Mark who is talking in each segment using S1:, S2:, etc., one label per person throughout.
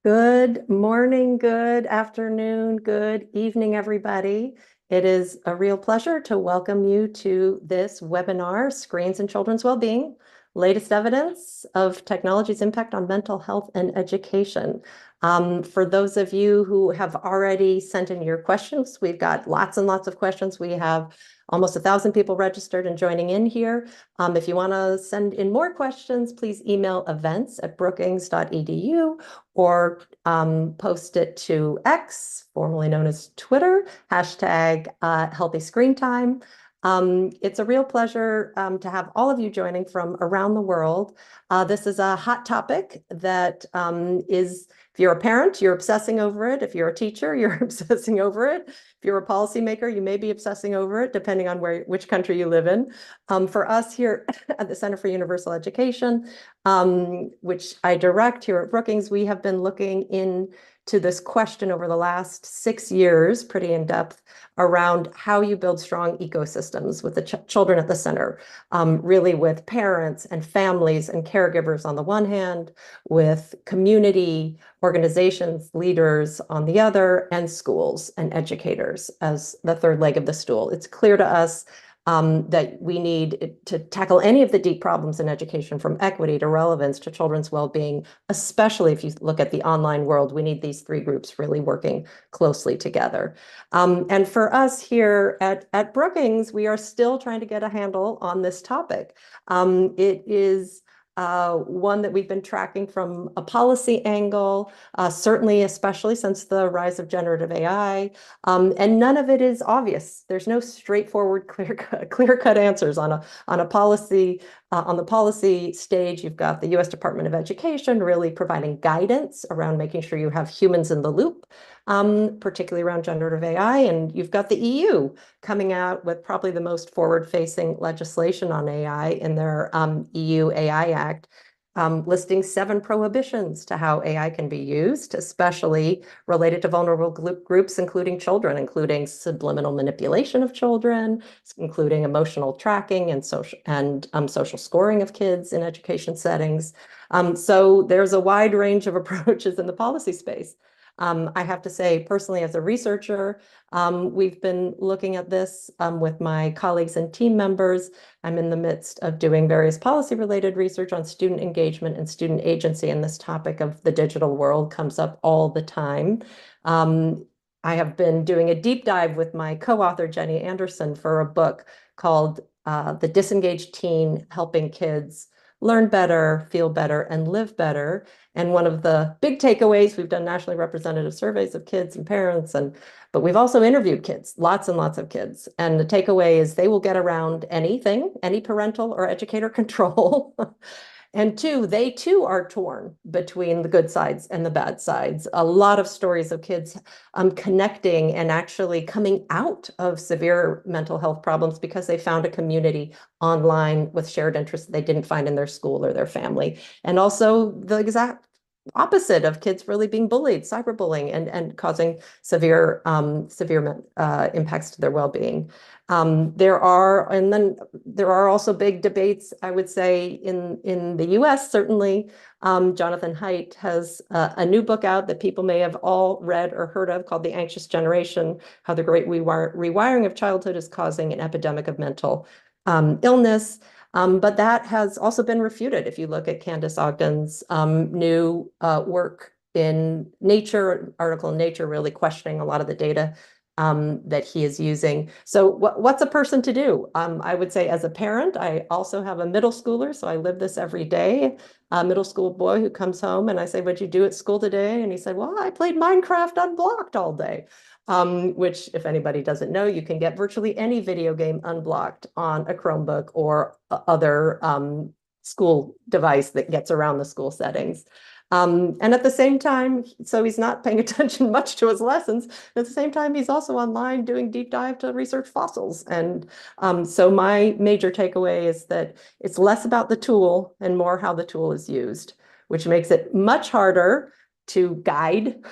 S1: Good morning, good afternoon, good evening, everybody. It is a real pleasure to welcome you to this webinar, Screens and Children's Wellbeing, Latest Evidence of Technology's Impact on Mental Health and Education. For those of you who have already sent in your questions, we've got lots and lots of questions. We have almost 1,000 people registered and joining in here. If you want to send in more questions, please email events@brookings.edu or post it to X, formerly known as Twitter, hashtag healthy screen time. It's a real pleasure to have all of you joining from around the world. This is a hot topic that if you're a parent, you're obsessing over it. If you're a teacher, you're obsessing over it. If you're a policymaker, you may be obsessing over it, depending on which country you live in. For us here at the Center for Universal Education, which I direct here at Brookings, we have been looking into this question over the last 6 years, pretty in depth, around how you build strong ecosystems with the children at the center, really with parents and families and caregivers on the one hand, with community organizations, leaders on the other, and schools and educators as the third leg of the stool. It's clear to us that we need to tackle any of the deep problems in education, from equity to relevance to children's well-being, especially if you look at the online world. We need these three groups really working closely together. And for us here at Brookings, we are still trying to get a handle on this topic. It is one that we've been tracking from a policy angle, certainly, especially since the rise of generative AI. And none of it is obvious. There's no straightforward, clear-cut answers on a policy. On the policy stage, you've got the U.S. Department of Education really providing guidance around making sure you have humans in the loop, particularly around generative AI. And you've got the EU coming out with probably the most forward-facing legislation on AI in their EU AI Act, listing 7 prohibitions to how AI can be used, especially related to vulnerable groups, including children, including subliminal manipulation of children, including emotional tracking and social scoring of kids in education settings. So there's a wide range of approaches in the policy space. I have to say, personally, as a researcher, we've been looking at this with my colleagues and team members. I'm in the midst of doing various policy-related research on student engagement and student agency, and this topic of the digital world comes up all the time. I have been doing a deep dive with my co-author, Jenny Anderson, for a book called The Disengaged Teen: Helping Kids Learn Better, Feel Better, and Live Better. And one of the big takeaways, we've done nationally representative surveys of kids and parents, but we've also interviewed kids, lots and lots of kids. And the takeaway is they will get around anything, any parental or educator control. And 2, they too are torn between the good sides and the bad sides. A lot of stories of kids connecting and actually coming out of severe mental health problems because they found a community online with shared interests they didn't find in their school or their family. And also the exact opposite of kids really being bullied, cyberbullying, and causing severe impacts to their well-being. There are also big debates, I would say, in the US, certainly. Jonathan Haidt has a new book out that people may have all read or heard of called The Anxious Generation: How the Great Rewiring of Childhood is Causing an Epidemic of Mental Illness. But that has also been refuted. If you look at Candace Ogden's new work in Nature, article in Nature, really questioning a lot of the data that he is using. So what's a person to do? I would say, as a parent, I also have a middle schooler, so I live this every day. A middle school boy who comes home and I say, "What'd you do at school today?" And he said, "Well, I played Minecraft unblocked all day." Which, if anybody doesn't know, you can get virtually any video game unblocked on a Chromebook or other school device that gets around the school settings. And at the same time, so he's not paying attention much to his lessons. At the same time, he's also online doing deep dive to research fossils. And so my major takeaway is that it's less about the tool and more how the tool is used, which makes it much harder to guide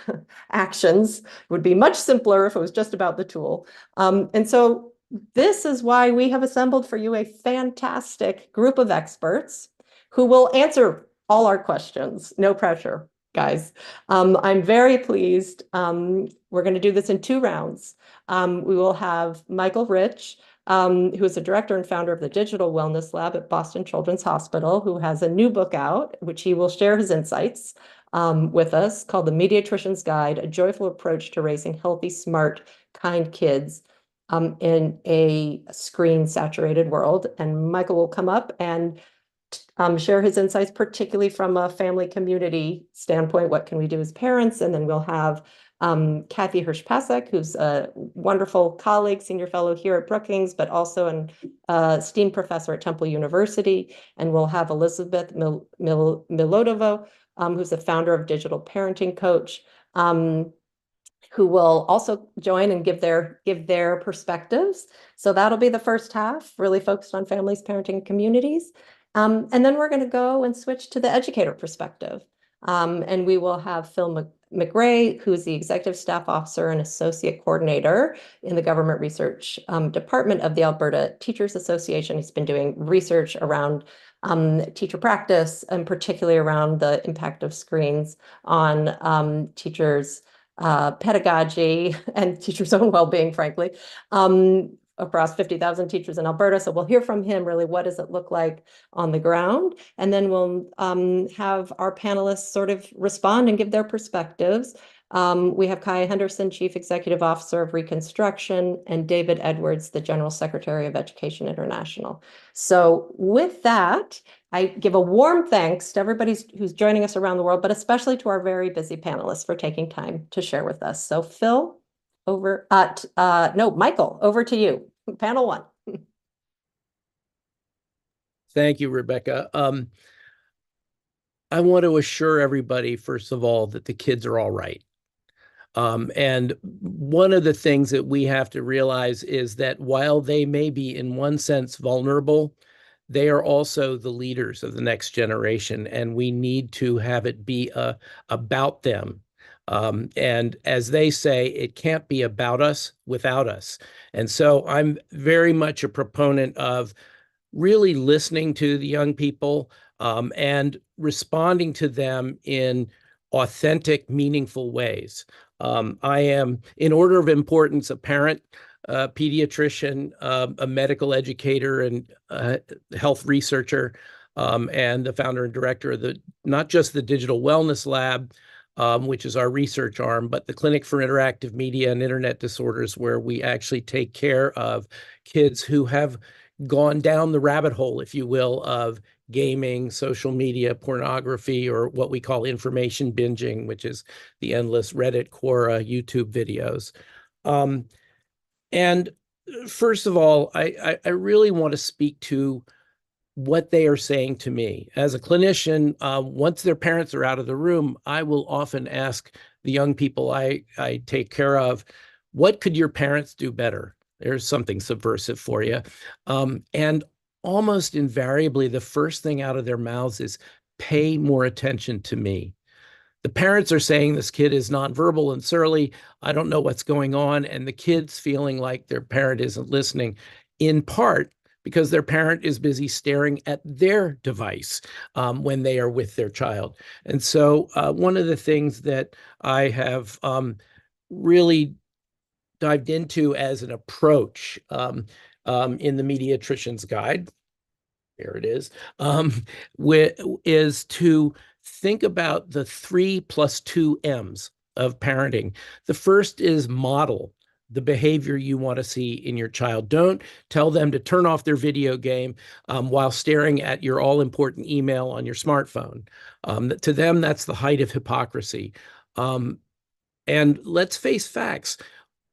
S1: actions. It would be much simpler if it was just about the tool. And so this is why we have assembled for you a fantastic group of experts who will answer all our questions. No pressure. guys. I'm very pleased. We're going to do this in two rounds. We will have Michael Rich, who is the director and founder of the Digital Wellness Lab at Boston Children's Hospital, who has a new book out, which he will share his insights with us, called The Mediatrician's Guide, A Joyful Approach to Raising Healthy, Smart, Kind Kids in a screen-saturated world. And Michael will come up and share his insights, particularly from a family community standpoint. What can we do as parents? And then we'll have Kathy Hirsch-Pasek, who's a wonderful colleague, senior fellow here at Brookings, but also an esteemed professor at Temple University. And we'll have Elizabeth Milodovo, who's the founder of Digital Parenting Coach, who will also join and give their perspectives. So that'll be the first half, really focused on families, parenting, communities. And then we're going to go and switch to the educator perspective. And we will have Phil McRae, who is the Executive Staff Officer and Associate Coordinator in the Government Research Department of the Alberta Teachers Association. He's been doing research around teacher practice, and particularly around the impact of screens on teachers' pedagogy and teachers' own well-being, frankly, across 50,000 teachers in Alberta. So we'll hear from him, really, what does it look like on the ground? And then we'll have our panelists sort of respond and give their perspectives. We have Kaya Henderson, Chief Executive Officer of Reconstruction, and David Edwards, the General Secretary of Education International. So with that, I give a warm thanks to everybody who's joining us around the world, but especially to our very busy panelists for taking time to share with us. So Phil, Michael, over to you. Panel one.
S2: Thank you, Rebecca. I want to assure everybody, first of all, that the kids are all right. And one of the things that we have to realize is that while they may be, in one sense, vulnerable, they are also the leaders of the next generation, and we need to have it be about them. And as they say, it can't be about us without us. And so I'm very much a proponent of really listening to the young people and responding to them in authentic, meaningful ways. I am, in order of importance, a parent, a pediatrician, a medical educator, and health researcher, and the founder and director of not just the Digital Wellness Lab, which is our research arm, but the Clinic for Interactive Media and Internet Disorders, where we actually take care of kids who have gone down the rabbit hole, if you will, of gaming, social media, pornography, or what we call information binging, which is the endless Reddit, Quora, YouTube videos. And first of all, I really want to speak to what they are saying to me. As a clinician, once their parents are out of the room, I will often ask the young people I take care of, what could your parents do better? There's something subversive for you. And almost invariably, the first thing out of their mouths is, pay more attention to me. The parents are saying this kid is nonverbal and surly. I don't know what's going on. And the kid's feeling like their parent isn't listening, in part because their parent is busy staring at their device when they are with their child. And so one of the things that I have really dived into as an approach in the Mediatrician's Guide, there it is, is to think about the 3+2 M's of parenting. The first is model the behavior you want to see in your child. Don't tell them to turn off their video game while staring at your all-important email on your smartphone. To them, that's the height of hypocrisy. And let's face facts.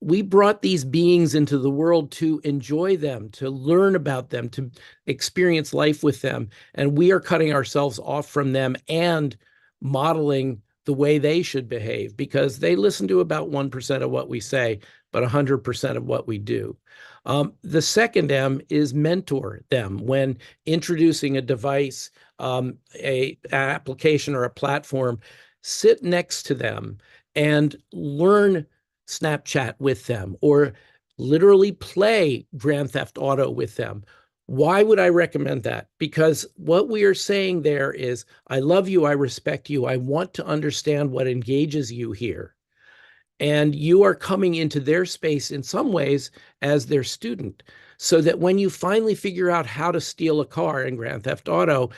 S2: We brought these beings into the world to enjoy them, to learn about them, to experience life with them. And we are cutting ourselves off from them and modeling the way they should behave, because they listen to about 1% of what we say, but 100% of what we do. The second M is mentor them. When introducing a device, an application or a platform, sit next to them and learn Snapchat with them, or literally play Grand Theft Auto with them, Why would I recommend that? Because what we are saying there is, I love you, I respect you, I want to understand what engages you here. And you are coming into their space in some ways as their student. So that when you finally figure out how to steal a car in Grand Theft Auto,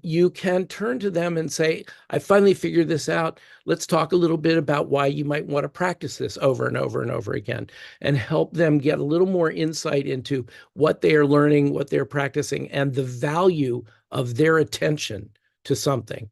S2: you can turn to them and say, I finally figured this out. Let's talk a little bit about why you might want to practice this over and over and over again, and help them get a little more insight into what they are learning, what they're practicing, and the value of their attention to something.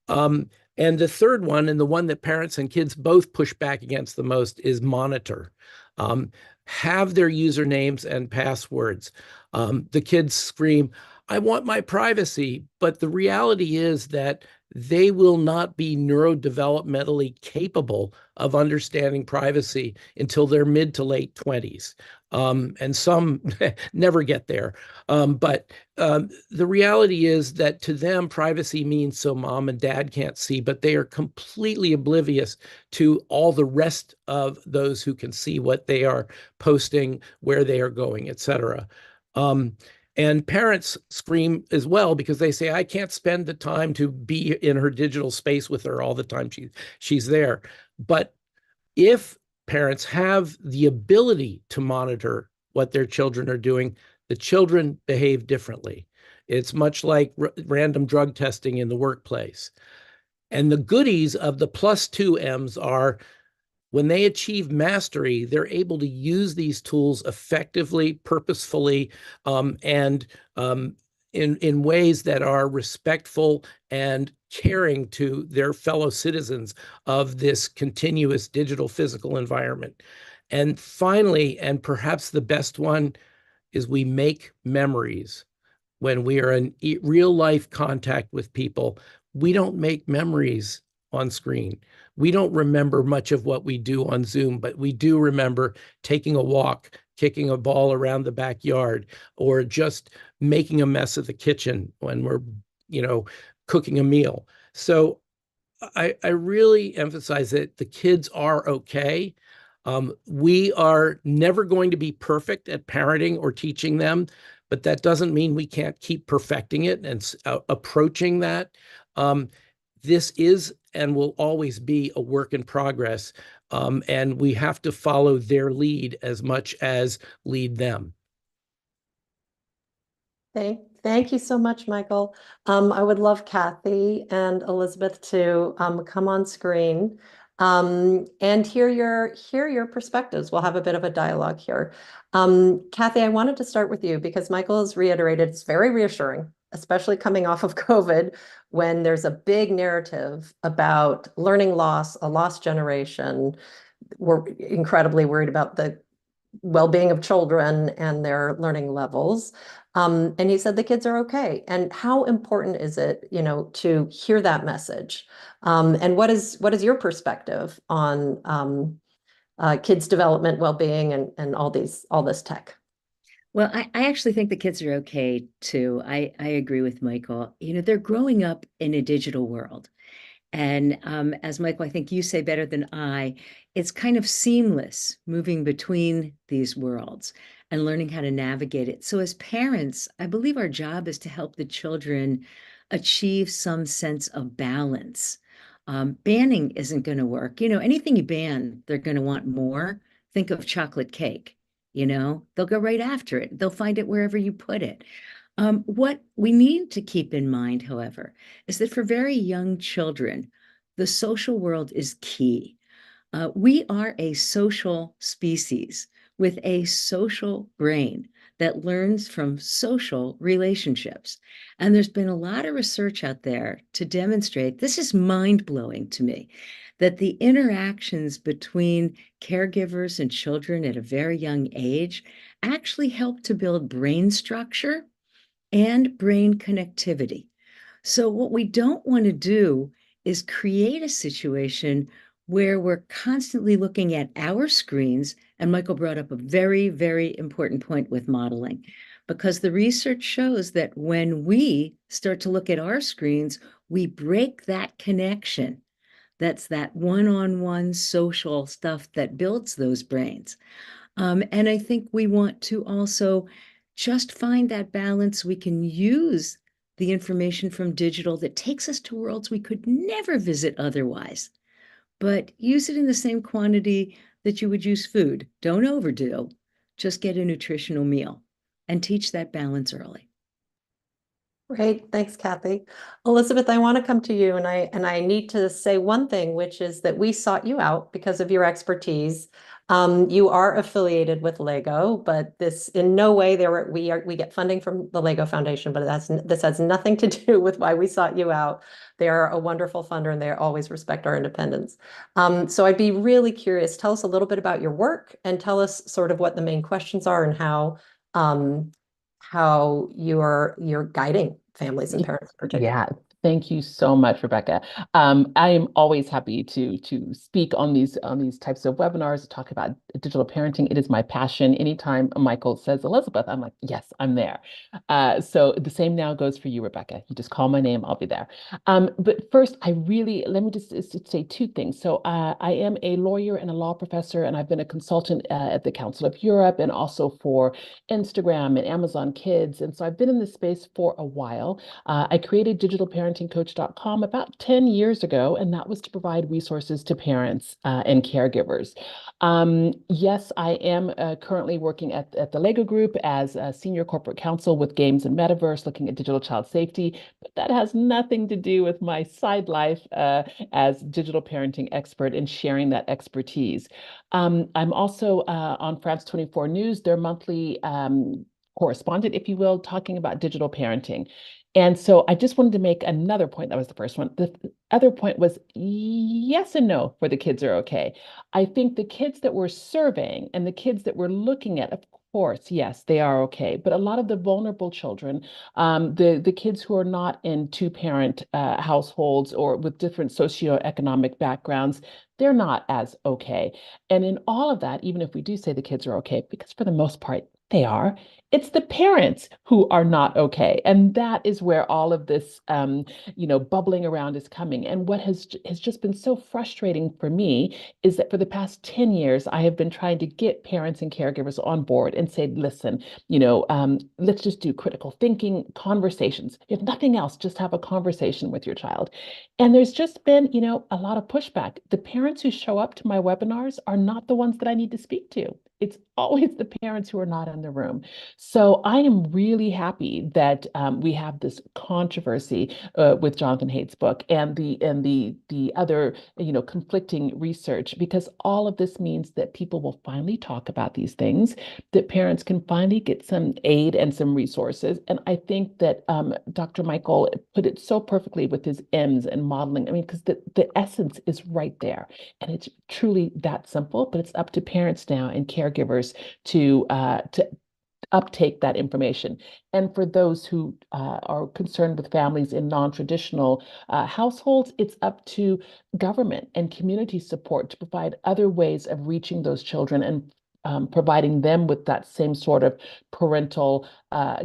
S2: Um, and the third one, and the one that parents and kids both push back against the most, is monitor. Um, have their usernames and passwords. The kids scream, I want my privacy. But the reality is that they will not be neurodevelopmentally capable of understanding privacy until their mid to late 20s. And some never get there. But the reality is that to them, privacy means so mom and dad can't see, but they are completely oblivious to all the rest of those who can see what they are posting, where they are going, etc. And parents scream as well because they say, I can't spend the time to be in her digital space with her all the time she's there. But if parents have the ability to monitor what their children are doing, the children behave differently. It's much like random drug testing in the workplace. And the goodies of the plus two M's are when they achieve mastery, they're able to use these tools effectively, purposefully, and in ways that are respectful and caring to their fellow citizens of this continuous digital physical environment. And finally, and perhaps the best one, is we make memories when we are in real life contact with people. We don't make memories on screen. We don't remember much of what we do on Zoom, but we do remember taking a walk, kicking a ball around the backyard, or just making a mess of the kitchen when we're, you know, cooking a meal. So I really emphasize that the kids are okay. We are never going to be perfect at parenting or teaching them, but that doesn't mean we can't keep perfecting it and approaching that. Um, this is and will always be a work in progress, and we have to follow their lead as much as lead them.
S1: Thank you so much, Michael. I would love Kathy and Elizabeth to come on screen and hear your perspectives. We'll have a bit of a dialogue here. Kathy, I wanted to start with you because Michael has reiterated it's very reassuring, especially coming off of COVID, when there's a big narrative about learning loss, a lost generation. We're incredibly worried about the well-being of children and their learning levels. And he said the kids are okay. And how important is it, to hear that message? And what is your perspective on kids' development, well-being, and all this tech?
S3: Well, I actually think the kids are okay too. I agree with Michael. They're growing up in a digital world. And as Michael, I think you say better than I, it's kind of seamless moving between these worlds and learning how to navigate it. So, as parents, I believe our job is to help the children achieve some sense of balance. Banning isn't going to work. Anything you ban, they're going to want more. Think of chocolate cake. They'll go right after it. They'll find it wherever you put it. What we need to keep in mind, however, is that for very young children, the social world is key. We are a social species with a social brain that learns from social relationships. And there's been a lot of research out there to demonstrate, this is mind-blowing to me, that the interactions between caregivers and children at a very young age actually help to build brain structure and brain connectivity. So, what we don't want to do is create a situation where we're constantly looking at our screens. And Michael brought up a very, very important point with modeling, because the research shows that when we start to look at our screens, we break that connection. That's that one-on-one social stuff that builds those brains. And I think we want to also just find that balance. We can use the information from digital that takes us to worlds we could never visit otherwise, but use it in the same quantity that you would use food. Don't overdo. Just get a nutritional meal and teach that balance early.
S1: Great. Thanks, Kathy. Elizabeth, I want to come to you, and I need to say one thing, which is that we sought you out because of your expertise. You are affiliated with Lego, but this in no way we get funding from the Lego Foundation, but this has nothing to do with why we sought you out. They are a wonderful funder and they always respect our independence. So I'd be really curious. Tell us a little bit about your work and tell us sort of what the main questions are and how you're guiding families and parents in particular.
S4: Yeah, thank you so much, Rebecca. I am always happy to speak on these types of webinars, talk about digital parenting. It is my passion. Anytime Michael says Elizabeth, I'm like, yes, I'm there. So the same now goes for you, Rebecca. You just call my name, I'll be there. But first, let me just say two things. So I am a lawyer and a law professor, and I've been a consultant at the Council of Europe and also for Instagram and Amazon Kids. And so I've been in this space for a while. I created digitalparentingcoach.com about 10 years ago, and that was to provide resources to parents and caregivers. Yes, I am currently working at the Lego Group as a senior corporate counsel with Games and Metaverse, looking at digital child safety, but that has nothing to do with my side life as digital parenting expert and sharing that expertise. I'm also on France 24 News, their monthly correspondent, if you will, talking about digital parenting. And so I just wanted to make another point. That was the first one. The other point was yes and no for the kids are okay. I think the kids that we're surveying and the kids that we're looking at, of course, yes, they are okay. But a lot of the vulnerable children, the kids who are not in two-parent households or with different socioeconomic backgrounds, they're not as okay. And in all of that, even if we do say the kids are okay, because for the most part, they are. It's the parents who are not okay. And that is where all of this, bubbling around is coming. And what has just been so frustrating for me is that for the past 10 years, I have been trying to get parents and caregivers on board and say, listen, let's just do critical thinking conversations. If nothing else, just have a conversation with your child. And there's just been, a lot of pushback. The parents who show up to my webinars are not the ones that I need to speak to. It's always the parents who are not in the room. So I am really happy that we have this controversy with Jonathan Haidt's book and the other conflicting research, because all of this means that people will finally talk about these things, that parents can finally get some aid and some resources. And I think that Dr. Michael put it so perfectly with his M's and modeling. I mean, because the essence is right there, and it's truly that simple. But it's up to parents now and caregivers to uptake that information. And for those who are concerned with families in non-traditional households, it's up to government and community support to provide other ways of reaching those children and providing them with that same sort of parental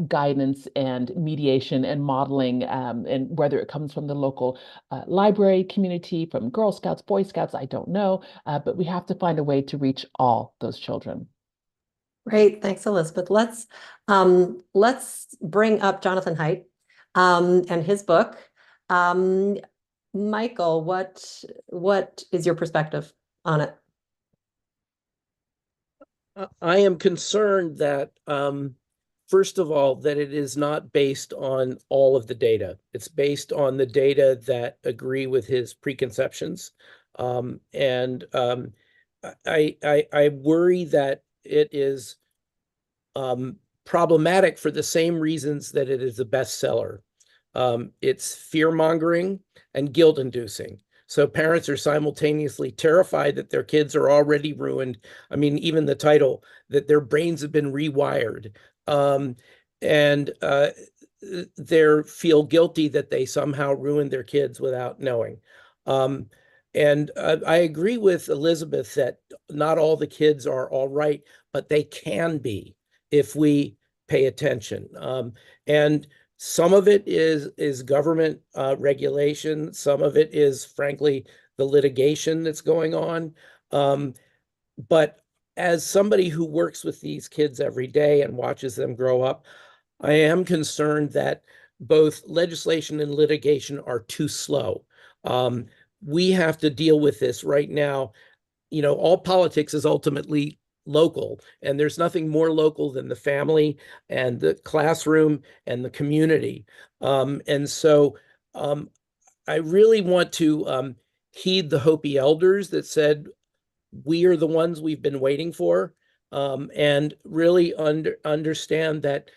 S4: guidance and mediation and modeling, and whether it comes from the local library community, from Girl Scouts, Boy Scouts, I don't know, but we have to find a way to reach all those children.
S1: Great, thanks, Elizabeth. Let's bring up Jonathan Haidt and his book. Michael, what is your perspective on it?
S2: I am concerned that, first of all, that it is not based on all of the data. It's based on the data that agree with his preconceptions. I worry that it is problematic for the same reasons that it is a bestseller. It's fear-mongering and guilt-inducing. So parents are simultaneously terrified that their kids are already ruined. I mean, even the title, that their brains have been rewired. And they feel guilty that they somehow ruined their kids without knowing. I agree with Elizabeth that not all the kids are all right, but they can be if we pay attention. And some of it is government regulation. Some of it is, frankly, the litigation that's going on. But as somebody who works with these kids every day and watches them grow up, I am concerned that both legislation and litigation are too slow. We have to deal with this right now. All politics is ultimately local, and there's nothing more local than the family and the classroom and the community. And so I really want to heed the Hopi elders that said, we are the ones we've been waiting for, and really understand that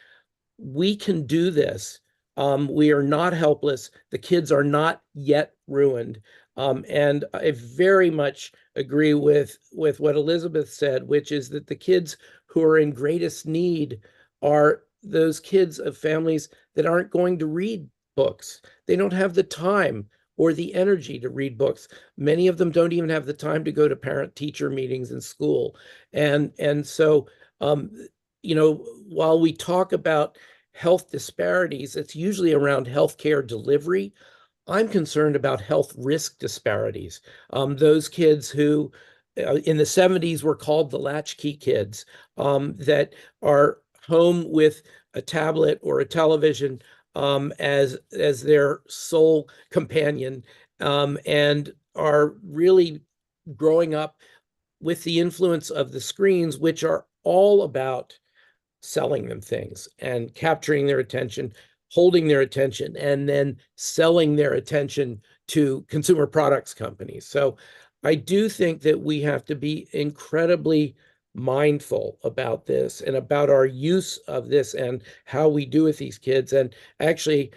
S2: we can do this. We are not helpless. The kids are not yet ruined. And I very much agree with what Elizabeth said, which is that the kids who are in greatest need are those kids of families that aren't going to read books. They don't have the time or the energy to read books. Many of them don't even have the time to go to parent-teacher meetings in school. And so, while we talk about health disparities, it's usually around healthcare delivery. I'm concerned about health risk disparities. Those kids who in the 70s were called the latchkey kids, that are home with a tablet or a television as their sole companion, and are really growing up with the influence of the screens, which are all about selling them things and capturing their attention, holding their attention, and then selling their attention to consumer products companies. So I do think that we have to be incredibly mindful about this and about our use of this and how we do with these kids. And actually,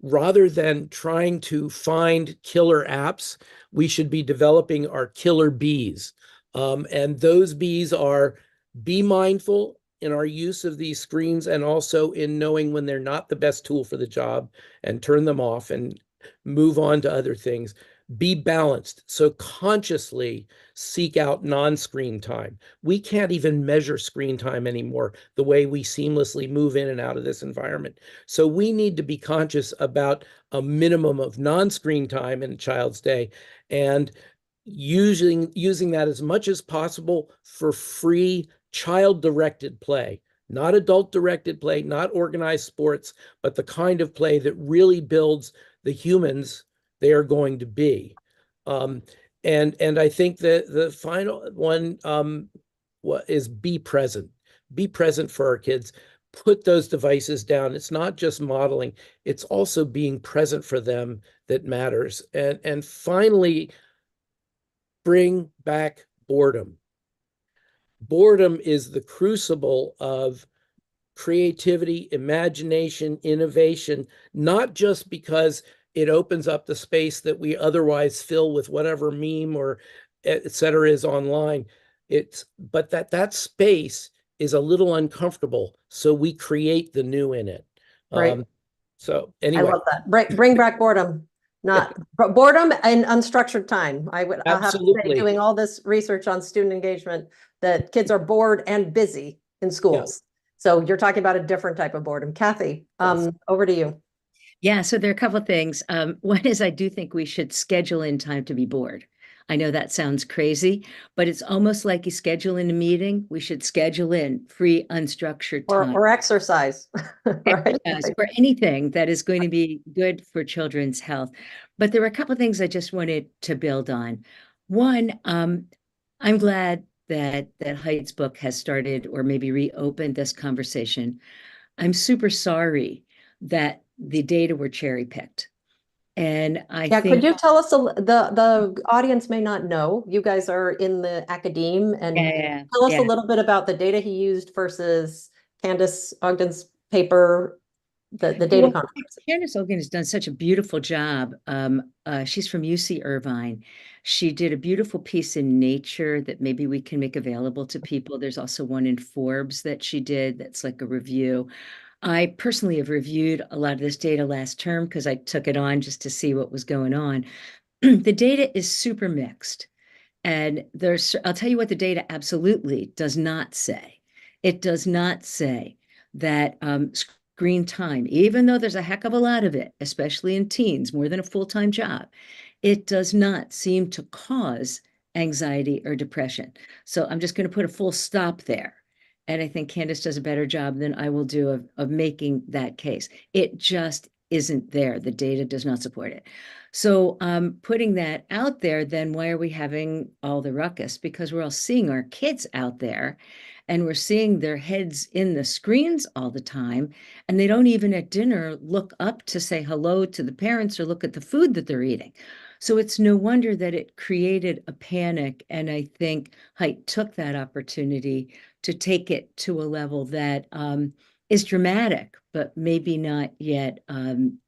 S2: rather than trying to find killer apps, we should be developing our killer bees. And those bees are: be mindful in our use of these screens, and also in knowing when they're not the best tool for the job and turn them off and move on to other things. Be balanced. So consciously seek out non-screen time. We can't even measure screen time anymore, the way we seamlessly move in and out of this environment. So we need to be conscious about a minimum of non-screen time in a child's day, and using that as much as possible for free child-directed play, not adult-directed play, not organized sports, but the kind of play that really builds the humans they are going to be. And I think that the final one is be present. Be present for our kids. Put those devices down. It's not just modeling, it's also being present for them that matters. And finally, bring back boredom. Boredom is the crucible of creativity, imagination, innovation, not just because it opens up the space that we otherwise fill with whatever meme or et cetera is online. But that space is a little uncomfortable, so we create the new in it.
S1: Right.
S2: So
S1: I
S2: anyway,
S1: love that. Bring back boredom, not boredom and unstructured time. I'll have to say,
S2: absolutely.
S1: doing all this research on student engagement, that kids are bored and busy in schools. So you're talking about a different type of boredom. Kathy,
S2: Yes.
S1: over to you.
S3: Yeah, so there are a couple of things. One is, I do think we should schedule in time to be bored. I know that sounds crazy, but it's almost like you schedule in a meeting. We should schedule in free, unstructured time.
S1: Or exercise, right?
S3: Exercise, or anything that is going to be good for children's health. But there were a couple of things I just wanted to build on. One, I'm glad that Haid's book has started, or maybe reopened, this conversation. I'm super sorry that the data were cherry picked. And I think,
S1: could you tell us, the audience may not know, you guys are in the academe, and tell us a little bit about the data he used versus Candace Ogden's paper, the data conference.
S3: Candace Ogden has done such a beautiful job. She's from UC Irvine. She did a beautiful piece in Nature that maybe we can make available to people. There's also one in Forbes that she did that's like a review. I personally have reviewed a lot of this data last term because I took it on just to see what was going on. The data is super mixed. And I'll tell you what the data absolutely does not say. It does not say that screen time, even though there's a heck of a lot of it, especially in teens, more than a full-time job, it does not seem to cause anxiety or depression. So I'm just going to put a full stop there. And I think Candace does a better job than I will do of making that case. It just isn't there. The data does not support it. So putting that out there, then why are we having all the ruckus? Because we're all seeing our kids out there and we're seeing their heads in the screens all the time. And they don't even at dinner look up to say hello to the parents or look at the food that they're eating. So it's no wonder that it created a panic. And I think Haidt took that opportunity to take it to a level that is dramatic, but maybe not yet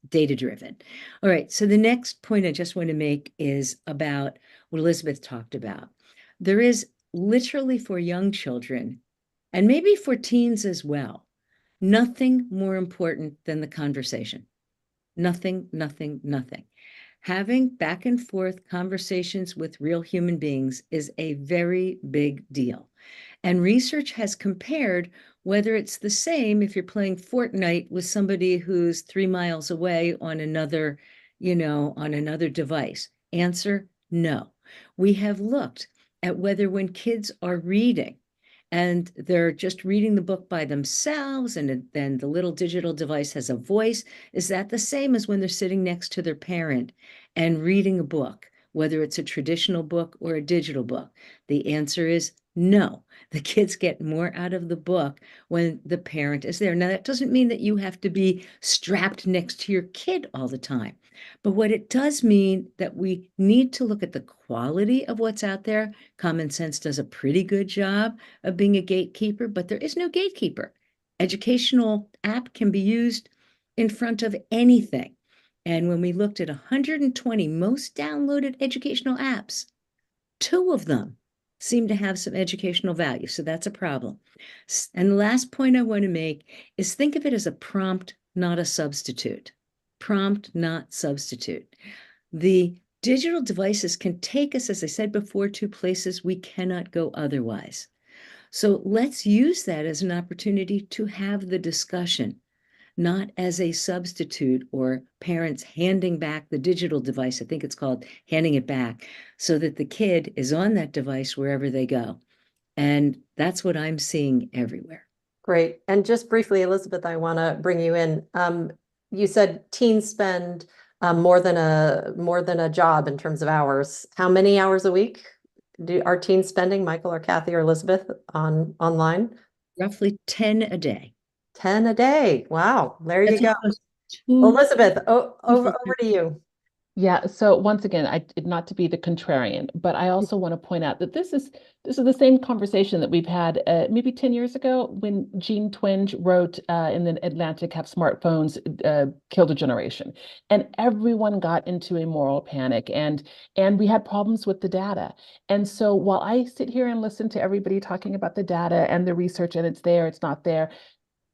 S3: data driven. All right, so the next point I just want to make is about what Elizabeth talked about. There is literally for young children, and maybe for teens as well, nothing more important than the conversation. Nothing, nothing, nothing. Having back and forth conversations with real human beings is a very big deal. And research has compared whether it's the same if you're playing Fortnite with somebody who's 3 miles away on another, on another device. Answer, no. We have looked at whether when kids are reading and they're just reading the book by themselves and then the little digital device has a voice, is that the same as when they're sitting next to their parent and reading a book, whether it's a traditional book or a digital book? The answer is no. The kids get more out of the book when the parent is there. Now, that doesn't mean that you have to be strapped next to your kid all the time. But what it does mean that we need to look at the quality of what's out there. Common sense does a pretty good job of being a gatekeeper, but there is no gatekeeper. Educational app can be used in front of anything. And when we looked at 120 most downloaded educational apps, 2 of them seem to have some educational value. So that's a problem. And the last point I want to make is think of it as a prompt, not a substitute. Prompt, not substitute. The digital devices can take us, as I said before, to places we cannot go otherwise. So let's use that as an opportunity to have the discussion, not as a substitute or parents handing back the digital device. I think it's called handing it back, so that the kid is on that device wherever they go. And that's what I'm seeing everywhere.
S1: Great. And just briefly, Elizabeth, I want to bring you in. You said teens spend more than a job in terms of hours. How many hours a week are teens spending, Michael or Kathy or Elizabeth, online?
S3: Roughly 10 a day.
S1: 10 a day. Wow. There you go.
S3: Two,
S1: Elizabeth, over to you.
S4: Yeah, so once again, not to be the contrarian, but I also want to point out that this is the same conversation that we've had maybe 10 years ago when Jean Twenge wrote in the Atlantic, "Have smartphones killed a generation," and everyone got into a moral panic, and we had problems with the data. And so while I sit here and listen to everybody talking about the data and the research, and it's there, it's not there,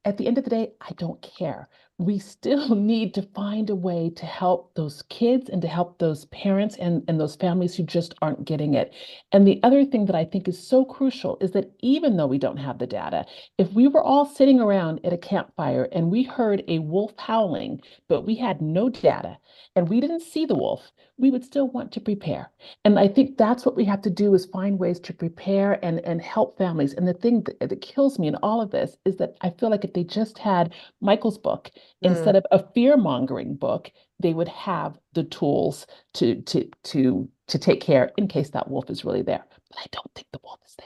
S4: at the end of the day, I don't care. We still need to find a way to help those kids and to help those parents and those families who just aren't getting it. And the other thing that I think is so crucial is that even though we don't have the data, if we were all sitting around at a campfire and we heard a wolf howling, but we had no data and we didn't see the wolf, we would still want to prepare. And I think that's what we have to do, is find ways to prepare and help families. And the thing that kills me in all of this is that I feel like if they just had Michael's book, instead of a fear-mongering book, they would have the tools to take care in case that wolf is really there. But I don't think the wolf is there.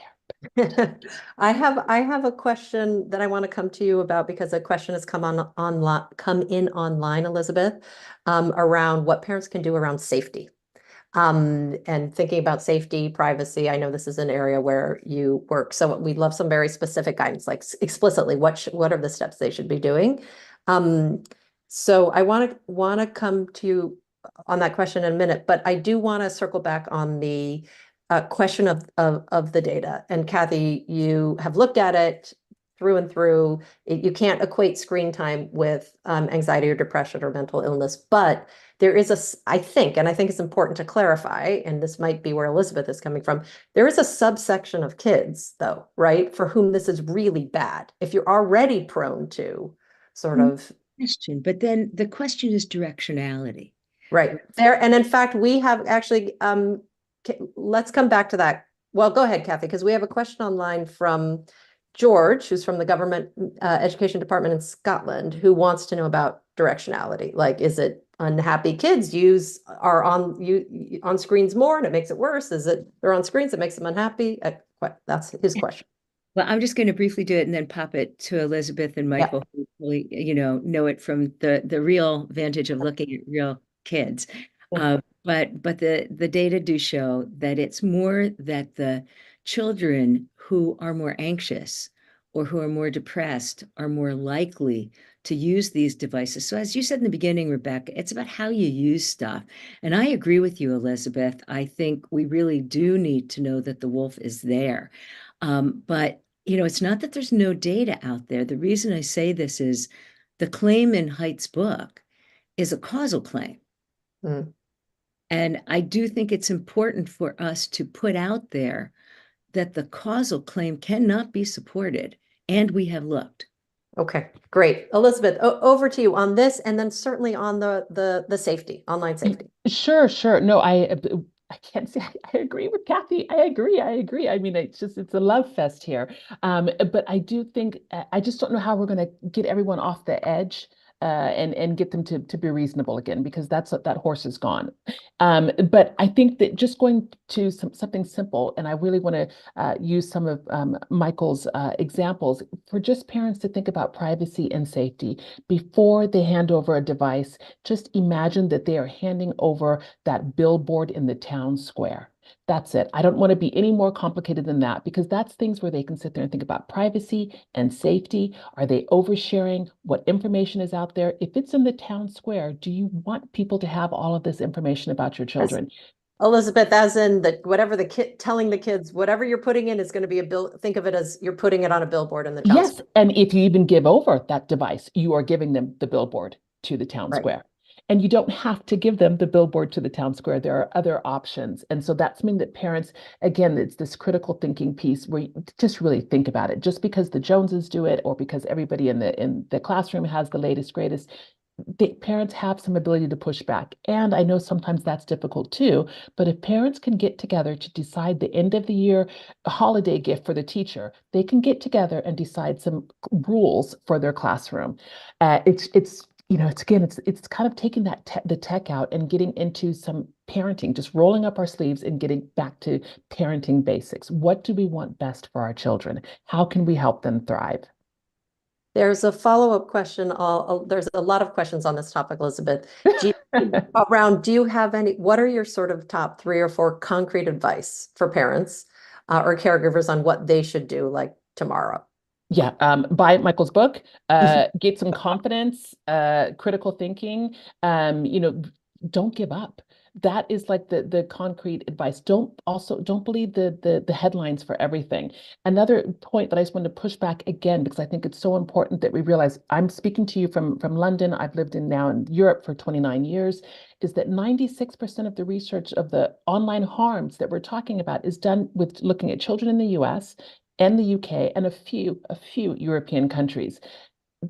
S1: I have a question that I want to come to you about, because a question has come in online, Elizabeth, around what parents can do around safety. And thinking about safety, privacy. I know this is an area where you work, so we'd love some very specific guidance, like explicitly what are the steps they should be doing. So I want to come to you on that question in a minute, but I do want to circle back on the question of the data. And Kathy, you have looked at it through and through. You can't equate screen time with anxiety or depression or mental illness, but there is I think it's important to clarify, and this might be where Elizabeth is coming from, there is a subsection of kids, though, right, for whom this is really bad. If you're already prone to sort of
S3: question, but then the question is directionality.
S1: Right there. And in fact, we have actually let's come back to that. Well, go ahead, Kathy, because we have a question online from George, who's from the Government Education Department in Scotland, who wants to know about directionality. Like, is it unhappy kids are on screens more and it makes it worse? Is it they're on screens that makes them unhappy? That's his question.
S3: Well, I'm just going to briefly do it and then pop it to Elizabeth and Michael, who really, know it from the real vantage of looking at real kids. But the data do show that it's more that the children who are more anxious or who are more depressed are more likely to use these devices. So as you said in the beginning, Rebecca, it's about how you use stuff. And I agree with you, Elizabeth. I think we really do need to know that the wolf is there. But it's not that there's no data out there. The reason I say this is the claim in Haidt's book is a causal claim.
S1: Mm.
S3: And I do think it's important for us to put out there that the causal claim cannot be supported, and we have looked.
S1: Okay, great. Elizabeth, over to you on this, and then certainly on the safety, online safety.
S4: Sure. No, I can't say I agree with Kathy. I agree. I mean, it's a love fest here. But I do think I just don't know how we're going to get everyone off the edge and get them to be reasonable again, because that horse is gone. But I think that just going to something simple, and I really want to use some of Michael's examples for just parents to think about privacy and safety before they hand over a device. Just imagine that they are handing over that billboard in the town square. That's it. I don't want to be any more complicated than that, because that's things where they can sit there and think about privacy and safety. Are they oversharing? What information is out there? If it's in the town square, do you want people to have all of this information about your children?
S1: Elizabeth, as in whatever the kid telling the kids, whatever you're putting in is going to be think of it as you're putting it on a billboard in the town square.
S4: And if you even give over that device, you are giving them the billboard to the town square. And you don't have to give them the billboard to the town square. There are other options. And so that's something that parents, again, it's this critical thinking piece where you just really think about it. Just because the Joneses do it, or because everybody in the classroom has the latest, greatest, the parents have some ability to push back. And I know sometimes that's difficult too, but if parents can get together to decide the end of the year holiday gift for the teacher, they can get together and decide some rules for their classroom. It's kind of taking the tech out and getting into some parenting, just rolling up our sleeves and getting back to parenting basics. What do we want best for our children? How can we help them thrive?
S1: There's a follow-up question. There's a lot of questions on this topic, Elizabeth. Do you have what are your sort of top 3 or 4 concrete advice for parents or caregivers on what they should do like tomorrow?
S4: Yeah, buy Michael's book, get some confidence, critical thinking, don't give up. That is like the concrete advice. Don't believe the headlines for everything. Another point that I just want to push back again, because I think it's so important that we realize, I'm speaking to you from London. I've lived now in Europe for 29 years, is that 96% of the research of the online harms that we're talking about is done with looking at children in the US and the UK and a few European countries.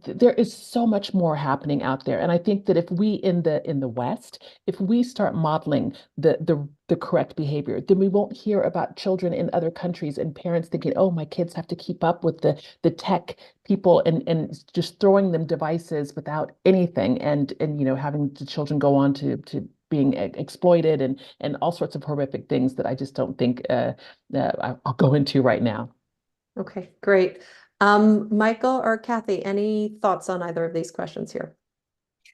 S4: There is so much more happening out there. And I think that if we in the West, if we start modeling the correct behavior, then we won't hear about children in other countries and parents thinking, oh, my kids have to keep up with the tech people and just throwing them devices without anything, and having the children go on to being exploited and all sorts of horrific things that I just don't think I'll go into right now.
S1: Okay, great. Michael or Kathy, any thoughts on either of these questions here?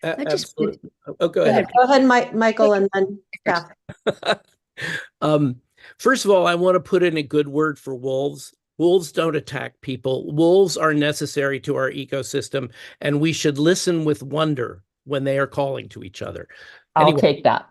S2: Absolutely. Oh, go ahead.
S1: Go ahead, Michael, and then Kathy.
S2: First of all, I want to put in a good word for wolves. Wolves don't attack people. Wolves are necessary to our ecosystem, and we should listen with wonder when they are calling to each other.
S4: I'll take that.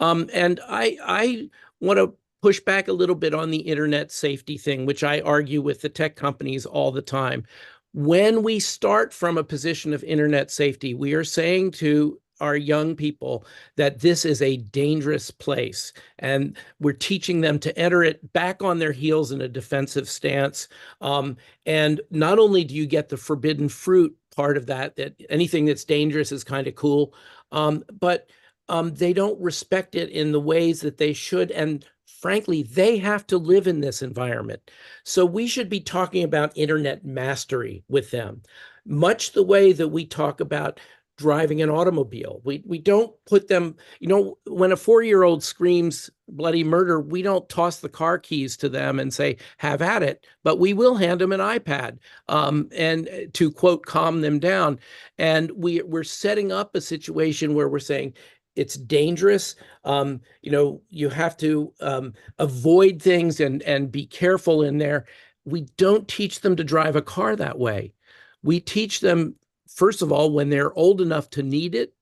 S2: And I want to push back a little bit on the internet safety thing, which I argue with the tech companies all the time. When we start from a position of internet safety, we are saying to our young people that this is a dangerous place, and we're teaching them to enter it back on their heels in a defensive stance. And not only do you get the forbidden fruit part of that anything that's dangerous is kind of cool, but they don't respect it in the ways that they should. And frankly, they have to live in this environment. So we should be talking about internet mastery with them, much the way that we talk about driving an automobile. We don't put them, when a 4-year-old screams bloody murder, we don't toss the car keys to them and say, have at it, but we will hand them an iPad, and to quote, calm them down. And we're setting up a situation where we're saying, it's dangerous. You have to avoid things and be careful in there. We don't teach them to drive a car that way. We teach them, first of all, when they're old enough to need it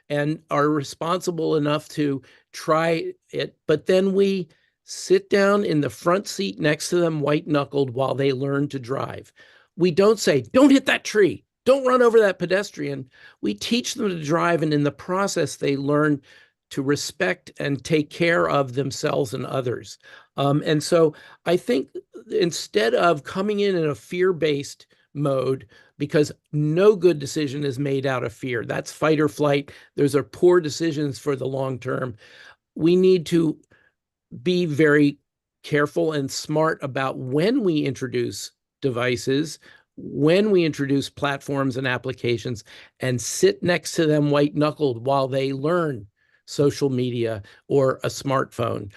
S2: and are responsible enough to try it. But then we sit down in the front seat next to them, white knuckled, while they learn to drive. We don't say, don't hit that tree. Don't run over that pedestrian. We teach them to drive, and in the process, they learn to respect and take care of themselves and others. And so I think instead of coming in a fear-based mode, because no good decision is made out of fear. That's fight or flight. Those are poor decisions for the long term. We need to be very careful and smart about when we introduce devices, when we introduce platforms and applications, and sit next to them white knuckled while they learn social media or a smartphone,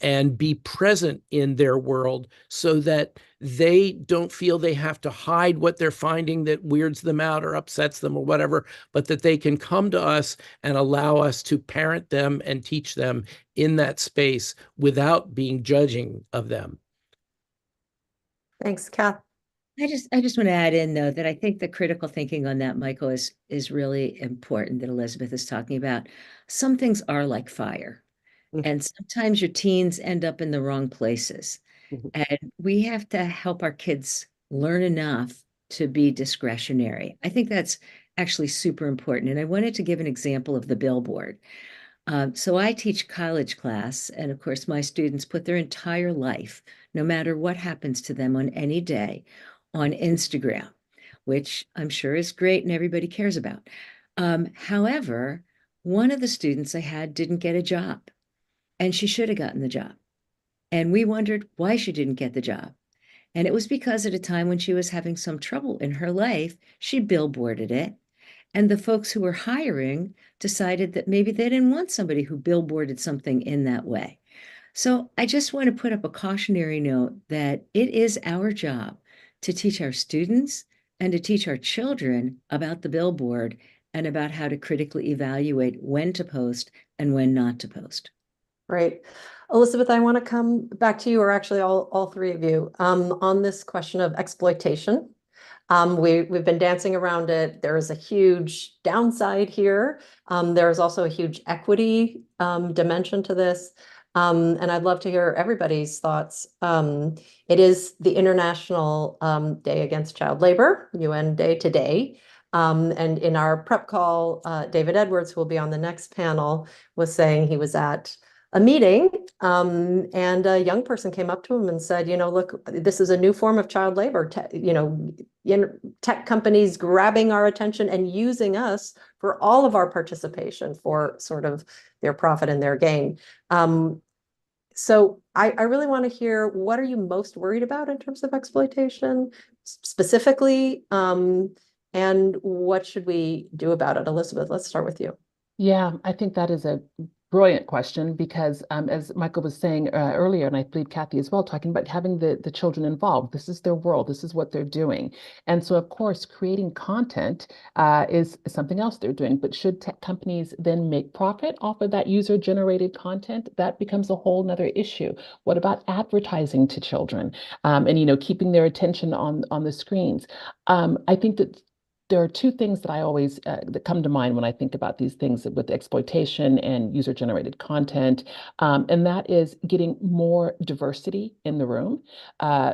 S2: and be present in their world so that they don't feel they have to hide what they're finding that weirds them out or upsets them or whatever, but that they can come to us and allow us to parent them and teach them in that space without being judging of them.
S1: Thanks, Kath.
S3: I just want to add in though that I think the critical thinking on that, Michael, is really important that Elizabeth is talking about. Some things are like fire, and sometimes your teens end up in the wrong places. And we have to help our kids learn enough to be discretionary. I think that's actually super important. And I wanted to give an example of the billboard. So I teach college class, and of course, my students put their entire life, no matter what happens to them on any day, on Instagram, which I'm sure is great and everybody cares about. However, one of the students I had didn't get a job, and she should have gotten the job. And we wondered why she didn't get the job. And it was because at a time when she was having some trouble in her life, she billboarded it. And the folks who were hiring decided that maybe they didn't want somebody who billboarded something in that way. So I just want to put up a cautionary note that it is our job to teach our students and to teach our children about the billboard and about how to critically evaluate when to post and when not to post.
S1: Great. Elizabeth, I want to come back to you, or actually all three of you, on this question of exploitation. We've been dancing around it. There is a huge downside here. There is also a huge equity dimension to this. And I'd love to hear everybody's thoughts. It is the International Day Against Child Labor, UN Day today. And in our prep call, David Edwards, who will be on the next panel, was saying he was at a meeting, and a young person came up to him and said, look, this is a new form of child labor, tech companies grabbing our attention and using us for all of our participation for sort of their profit and their gain. So I really want to hear, what are you most worried about in terms of exploitation specifically, and what should we do about it? Elizabeth, let's start with you.
S4: Yeah, I think that is a brilliant question because, as Michael was saying earlier, and I believe Kathy as well, talking about having the children involved. This is their world. This is what they're doing. And so, of course, creating content is something else they're doing. But should tech companies then make profit off of that user-generated content? That becomes a whole nother issue. What about advertising to children, and keeping their attention on the screens? I think that there are two things that I always that come to mind when I think about these things with exploitation and user-generated content, and that is getting more diversity in the room.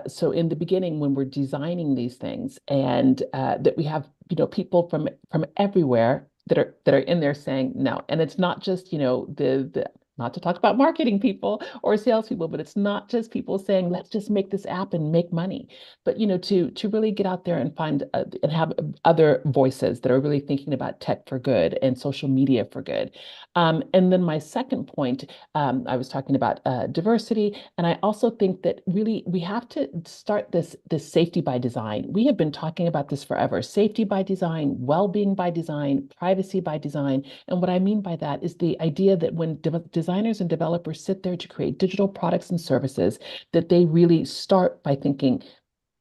S4: So in the beginning, when we're designing these things, and that we have people from everywhere that are in there saying no, and it's not just the not to talk about marketing people or salespeople, but it's not just people saying, let's just make this app and make money. But, to really get out there and find and have other voices that are really thinking about tech for good and social media for good. And then my second point, I was talking about diversity, and I also think that really we have to start this safety by design. We have been talking about this forever: safety by design, well-being by design, privacy by design. And what I mean by that is the idea that when designers and developers sit there to create digital products and services, that they really start by thinking,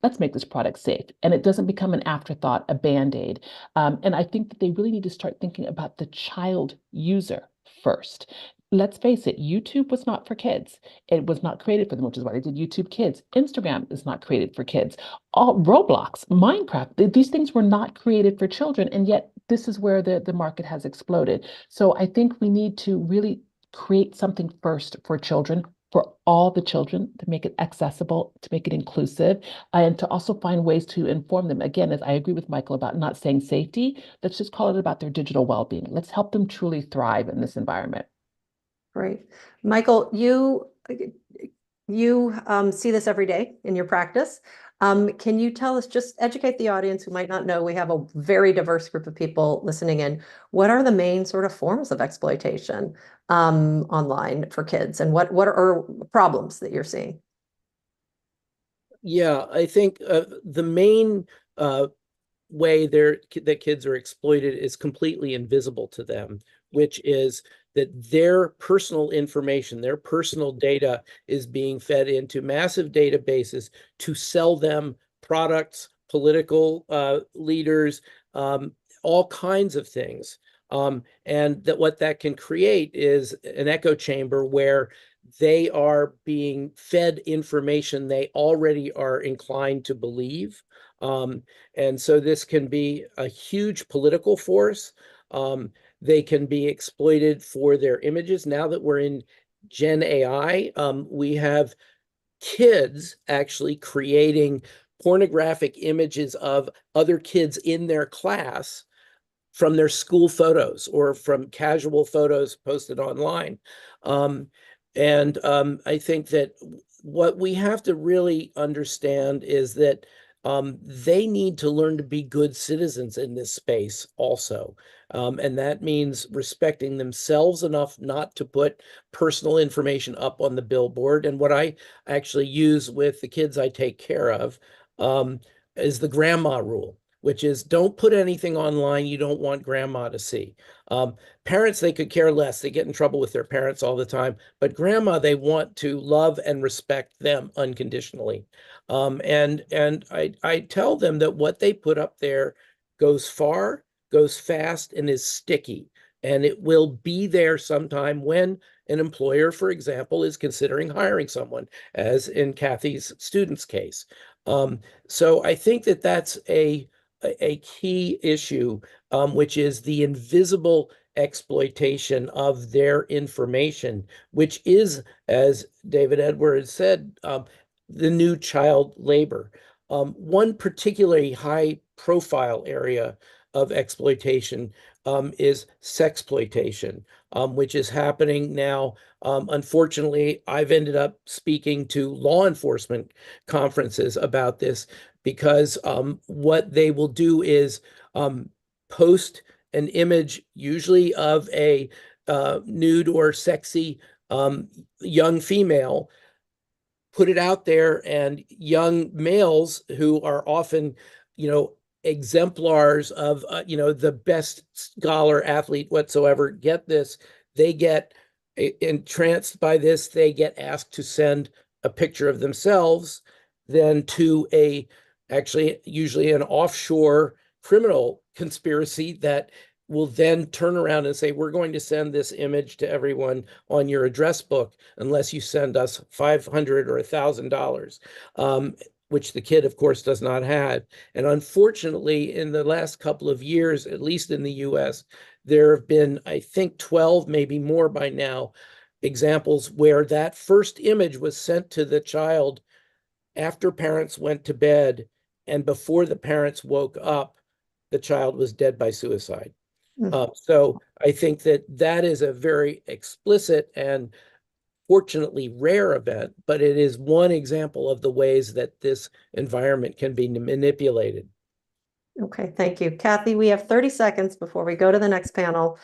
S4: let's make this product safe. And it doesn't become an afterthought, a band-aid. And I think that they really need to start thinking about the child user first. Let's face it, YouTube was not for kids. It was not created for them, which is why they did YouTube Kids. Instagram is not created for kids. All Roblox, Minecraft, these things were not created for children. And yet this is where the market has exploded. So I think we need to really create something first for children, for all the children, to make it accessible, to make it inclusive, and to also find ways to inform them. Again, as I agree with Michael about not saying safety, let's just call it about their digital well-being. Let's help them truly thrive in this environment.
S1: Great. Michael, you see this every day in your practice. Can you tell us, just educate the audience who might not know, we have a very diverse group of people listening in. What are the main sort of forms of exploitation online for kids, and what are problems that you're seeing?
S2: Yeah, I think the main way that kids are exploited is completely invisible to them, which is that their personal information, their personal data is being fed into massive databases to sell them products, political leaders, all kinds of things. And that what that can create is an echo chamber where they are being fed information they already are inclined to believe. And so this can be a huge political force. They can be exploited for their images. Now that we're in Gen AI, we have kids actually creating pornographic images of other kids in their class from their school photos or from casual photos posted online. I think that what we have to really understand is that they need to learn to be good citizens in this space also. And that means respecting themselves enough not to put personal information up on the billboard. And what I actually use with the kids I take care of is the grandma rule, which is don't put anything online you don't want grandma to see. Parents, they could care less. They get in trouble with their parents all the time. But grandma, they want to love and respect them unconditionally. And I tell them that what they put up there goes far, goes fast, and is sticky. And it will be there sometime when an employer, for example, is considering hiring someone, as in Kathy's student's case. So I think that that's a key issue, which is the invisible exploitation of their information, which is, as David Edwards said, the new child labor. One particularly high profile area of exploitation is sexploitation, which is happening now. Unfortunately, I've ended up speaking to law enforcement conferences about this because what they will do is post an image, usually of a nude or sexy young female, put it out there, and young males who are often, exemplars of, the best scholar, athlete whatsoever, get this. They get entranced by this. They get asked to send a picture of themselves then to actually usually an offshore criminal conspiracy that will then turn around and say, we're going to send this image to everyone on your address book unless you send us $500 or $1,000, which the kid, of course, does not have. And unfortunately, in the last couple of years, at least in the US, there have been, I think, 12, maybe more by now, examples where that first image was sent to the child after parents went to bed, and before the parents woke up, the child was dead by suicide. So I think that that is a very explicit and fortunately rare event, but it is one example of the ways that this environment can be manipulated.
S1: Okay, thank you. Kathy, we have 30 seconds before we go to the next panel.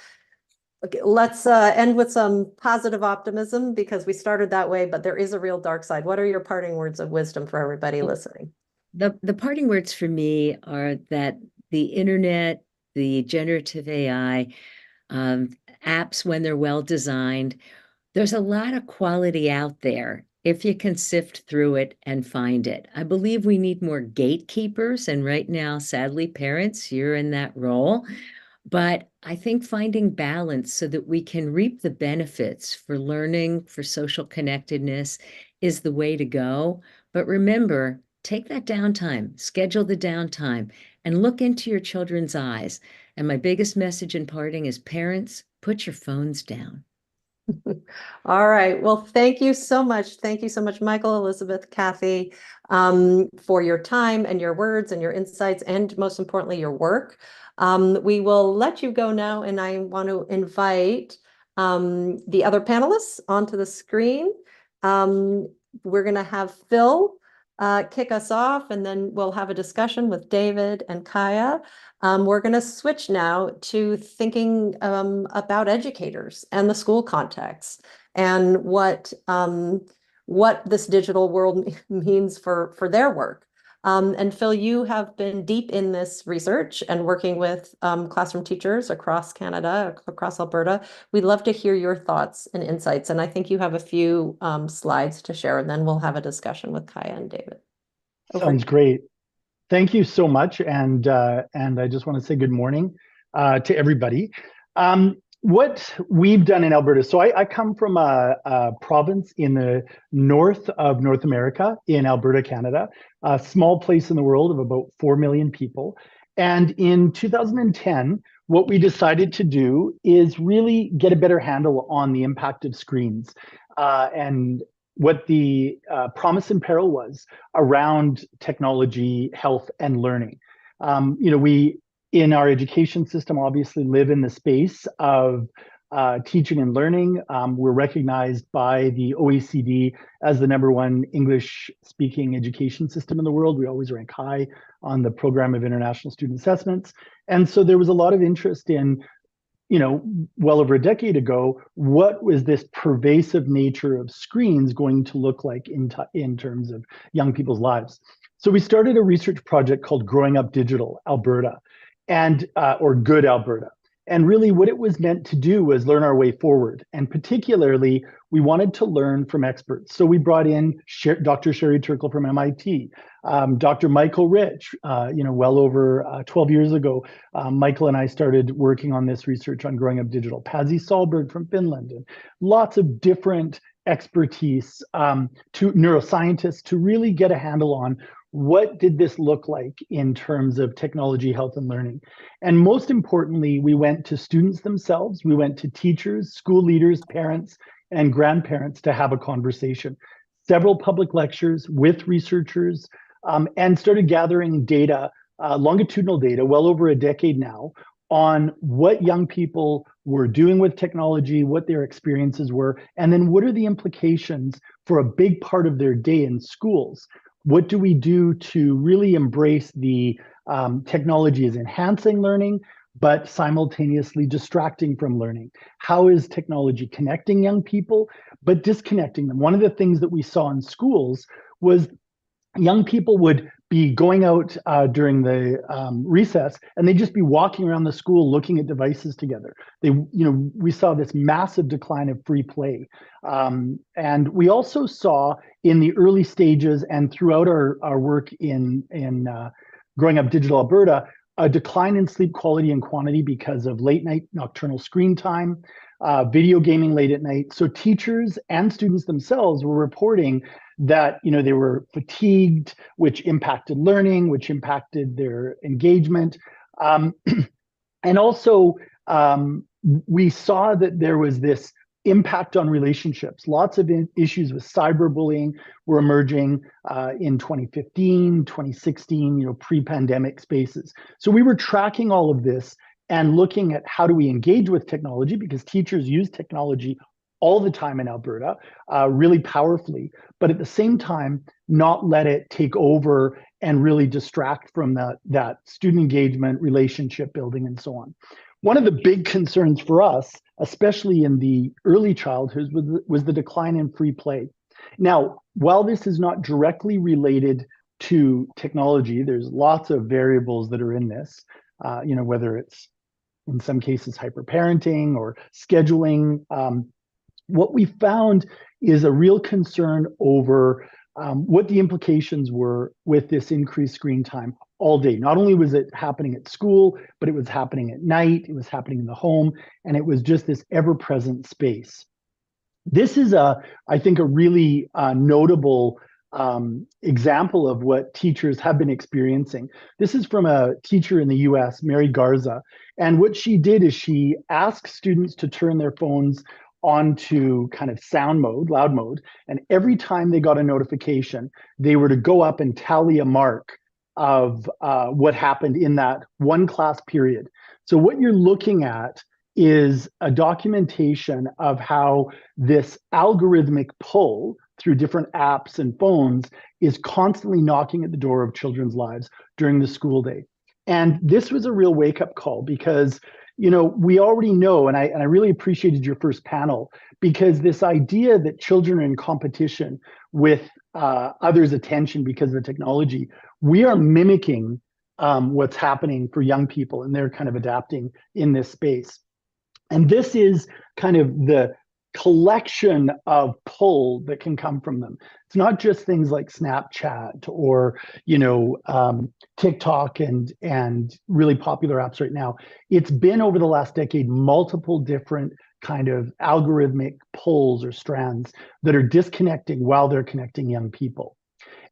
S1: Okay, let's end with some positive optimism because we started that way, but there is a real dark side. What are your parting words of wisdom for everybody listening?
S3: The parting words for me are that the internet, the generative AI, apps, when they're well designed, there's a lot of quality out there if you can sift through it and find it. I believe we need more gatekeepers, and right now, sadly, parents, you're in that role. But I think finding balance so that we can reap the benefits for learning, for social connectedness is the way to go. But remember, take that downtime, schedule the downtime, and look into your children's eyes. And my biggest message in parting is parents, put your phones down.
S1: All right. Well, thank you so much. Thank you so much, Michael, Elizabeth, Kathy, for your time and your words and your insights, and most importantly, your work. We will let you go now, and I want to invite the other panelists onto the screen. We're going to have Phil kick us off, and then we'll have a discussion with David and Kaya. We're going to switch now to thinking about educators and the school context and what this digital world means for their work. And Phil, you have been deep in this research and working with classroom teachers across Canada, across Alberta. We'd love to hear your thoughts and insights. And I think you have a few slides to share, and then we'll have a discussion with Kaya and David.
S5: Sounds great. Thank you so much, and I just want to say good morning to everybody. What we've done in Alberta, so I come from a province in the north of North America, in Alberta, Canada, a small place in the world of about 4 million people. And in 2010, what we decided to do is really get a better handle on the impact of screens and what the promise and peril was around technology, health, and learning. We, in our education system, obviously live in the space of teaching and learning. We're recognized by the OECD as the #1 English-speaking education system in the world. We always rank high on the Program of International Student Assessments. And so there was a lot of interest in, well over a decade ago, what was this pervasive nature of screens going to look like in terms of young people's lives? So we started a research project called Growing Up Digital Alberta, or Good Alberta. And really what it was meant to do was learn our way forward. And particularly, we wanted to learn from experts. So we brought in Dr. Sherry Turkle from MIT, Dr. Michael Rich, well over 12 years ago, Michael and I started working on this research on Growing Up Digital. Pasi Sahlberg from Finland, and lots of different expertise to neuroscientists to really get a handle on what did this look like in terms of technology, health, and learning. And most importantly, we went to students themselves, we went to teachers, school leaders, parents, and grandparents to have a conversation. Several public lectures with researchers, and started gathering data, longitudinal data, well over a decade now, on what young people were doing with technology, what their experiences were, and then what are the implications for a big part of their day in schools. What do we do to really embrace the technology as enhancing learning, but simultaneously distracting from learning? How is technology connecting young people, but disconnecting them? One of the things that we saw in schools was young people would be going out during the recess, and they'd just be walking around the school looking at devices together. We saw this massive decline of free play. And we also saw in the early stages and throughout our work in Growing Up Digital Alberta, a decline in sleep quality and quantity because of late night nocturnal screen time, video gaming late at night. So teachers and students themselves were reporting that they were fatigued, which impacted learning, which impacted their engagement. And also, we saw that there was this impact on relationships. Lots of issues with cyberbullying were emerging in 2015, 2016, pre-pandemic spaces. So we were tracking all of this and looking at how do we engage with technology, because teachers use technology all the time in Alberta, really powerfully, but at the same time, not let it take over and really distract from that student engagement, relationship building, and so on. One of the big concerns for us, especially in the early childhood, was the decline in free play. Now, while this is not directly related to technology, there's lots of variables that are in this, whether it's in some cases hyperparenting or scheduling. What we found is a real concern over what the implications were with this increased screen time all day. Not only was it happening at school, but it was happening at night, it was happening in the home, and it was just this ever-present space. This is, I think, a really notable example of what teachers have been experiencing. This is from a teacher in the US, Mary Garza, and what she did is she asked students to turn their phones onto kind of sound mode, loud mode, and every time they got a notification, they were to go up and tally a mark of what happened in that one class period. So what you're looking at is a documentation of how this algorithmic pull through different apps and phones is constantly knocking at the door of children's lives during the school day. And this was a real wake-up call because we already know, and I really appreciated your first panel, because this idea that children are in competition with others' attention because of the technology, we are mimicking what's happening for young people, and they're kind of adapting in this space. And this is kind of the collection of pull that can come from them. It's not just things like Snapchat or TikTok and really popular apps right now. It's been over the last decade multiple different kind of algorithmic pulls or strands that are disconnecting while they're connecting young people.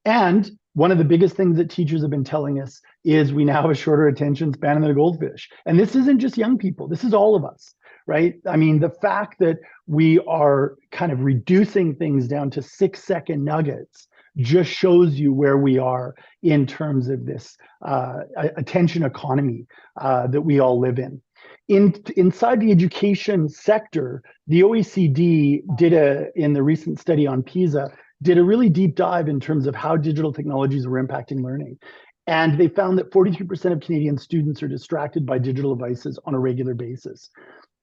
S5: And one of the biggest things that teachers have been telling us is we now have a shorter attention span than a goldfish. And this isn't just young people, this is all of us, right? I mean, the fact that we are kind of reducing things down to 6-second nuggets just shows you where we are in terms of this attention economy that we all live in. Inside the education sector, the OECD in the recent study on PISA, did a really deep dive in terms of how digital technologies were impacting learning. And they found that 43% of Canadian students are distracted by digital devices on a regular basis.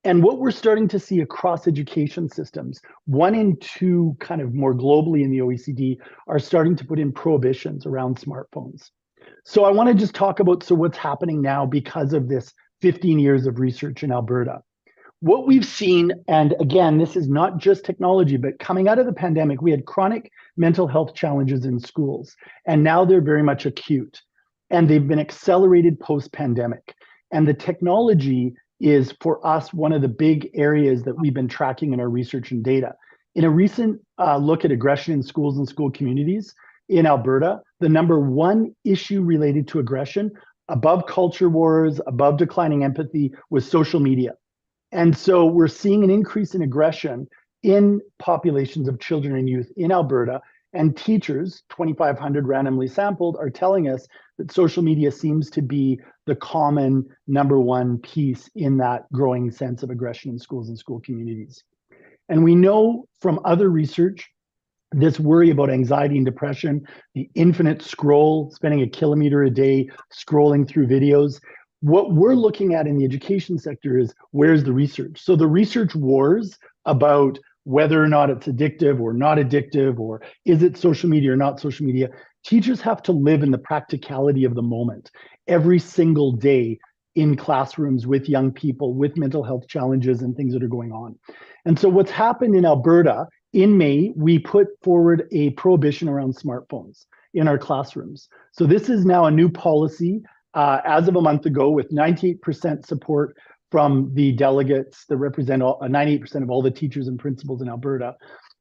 S5: And what we're starting to see across education systems, 1 in 2 kind of more globally in the OECD are starting to put in prohibitions around smartphones. So I want to just talk about what's happening now because of this 15 years of research in Alberta. What we've seen, and again, this is not just technology, but coming out of the pandemic, we had chronic mental health challenges in schools, and now they're very much acute, and they've been accelerated post-pandemic. And the technology is, for us, one of the big areas that we've been tracking in our research and data. In a recent look at aggression in schools and school communities in Alberta, the #1 issue related to aggression, above culture wars, above declining empathy, was social media. And so we're seeing an increase in aggression in populations of children and youth in Alberta, and teachers, 2,500 randomly sampled, are telling us that social media seems to be the common #1 piece in that growing sense of aggression in schools and school communities. And we know from other research, this worry about anxiety and depression, the infinite scroll, spending 1 kilometer a day scrolling through videos. What we're looking at in the education sector is, where's the research? So the research wars about whether or not it's addictive or not addictive, or is it social media or not social media, teachers have to live in the practicality of the moment every single day in classrooms with young people with mental health challenges and things that are going on. And so what's happened in Alberta, in May, we put forward a prohibition around smartphones in our classrooms. So this is now a new policy as of a month ago, with 98% support from the delegates that represent 98% of all the teachers and principals in Alberta.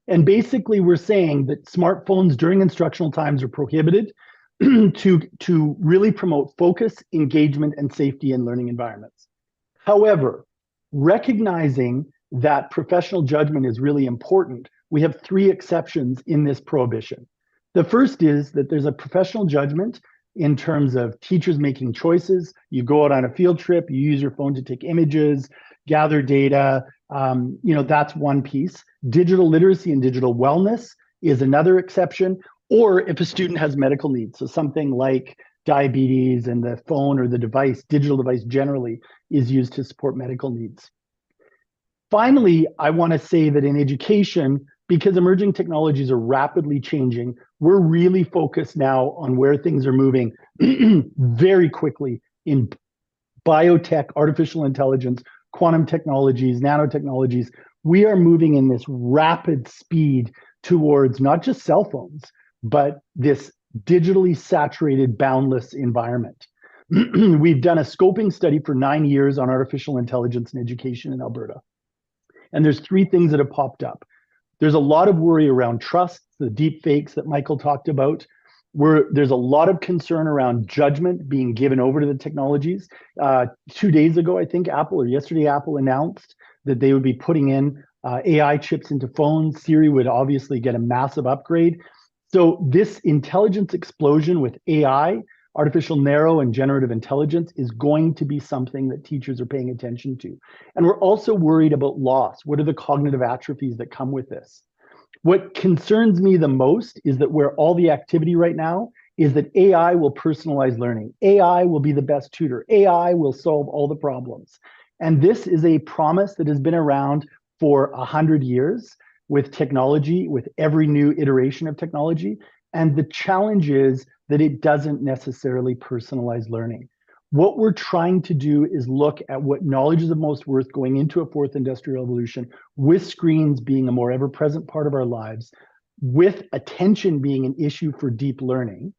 S5: And basically, we're saying that smartphones during instructional times are prohibited to really promote focus, engagement, and safety in learning environments. However, recognizing that professional judgment is really important, we have 3 exceptions in this prohibition. The first is that there's a professional judgment in terms of teachers making choices. You go out on a field trip, you use your phone to take images, gather data. That's one piece. Digital literacy and digital wellness is another exception. Or if a student has medical needs, so something like diabetes and the phone or the device, digital device generally, is used to support medical needs. Finally, I want to say that in education, because emerging technologies are rapidly changing, we're really focused now on where things are moving very quickly in biotech, artificial intelligence, quantum technologies, nanotechnologies. We are moving in this rapid speed towards not just cell phones, but this digitally saturated, boundless environment. We've done a scoping study for 9 years on artificial intelligence in education in Alberta. And there's 3 things that have popped up. There's a lot of worry around trust, the deep fakes that Michael talked about. There's a lot of concern around judgment being given over to the technologies. 2 days ago, I think yesterday, Apple announced that they would be putting in AI chips into phones. Siri would obviously get a massive upgrade. So this intelligence explosion with AI, artificial narrow and generative intelligence, is going to be something that teachers are paying attention to. And we're also worried about loss. What are the cognitive atrophies that come with this? What concerns me the most is that where all the activity right now is that AI will personalize learning. AI will be the best tutor. AI will solve all the problems. And this is a promise that has been around for 100 years with technology, with every new iteration of technology. And the challenge is that it doesn't necessarily personalize learning. What we're trying to do is look at what knowledge is of most worth going into a 4th industrial revolution, with screens being a more ever-present part of our lives, with attention being an issue for deep learning.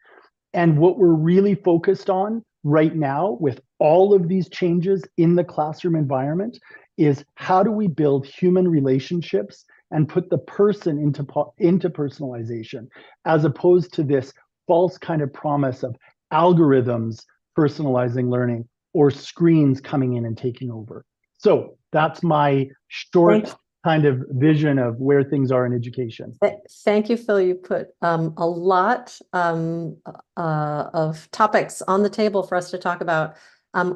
S5: And what we're really focused on right now with all of these changes in the classroom environment is how do we build human relationships and put the person into personalization, as opposed to this false kind of promise of algorithms personalizing learning or screens coming in and taking over. So that's my short kind of vision of where things are in education.
S1: Thank you, Phil. You put a lot of topics on the table for us to talk about.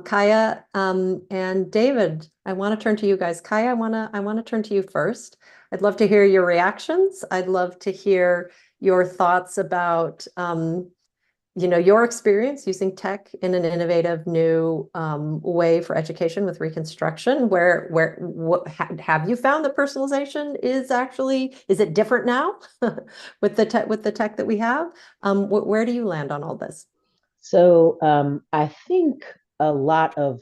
S1: Kaya and David, I want to turn to you guys. Kaya, I want to turn to you first. I'd love to hear your reactions. I'd love to hear your thoughts about your experience using tech in an innovative new way for education with Reconstruction. What have you found that personalization is it different now with the tech that we have? Where do you land on all this?
S6: So I think a lot of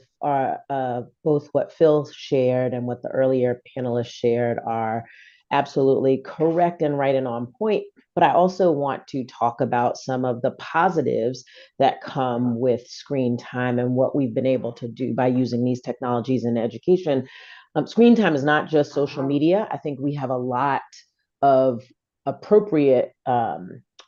S6: both what Phil shared and what the earlier panelists shared are absolutely correct and right and on point. But I also want to talk about some of the positives that come with screen time and what we've been able to do by using these technologies in education. Screen time is not just social media. I think we have a lot of appropriate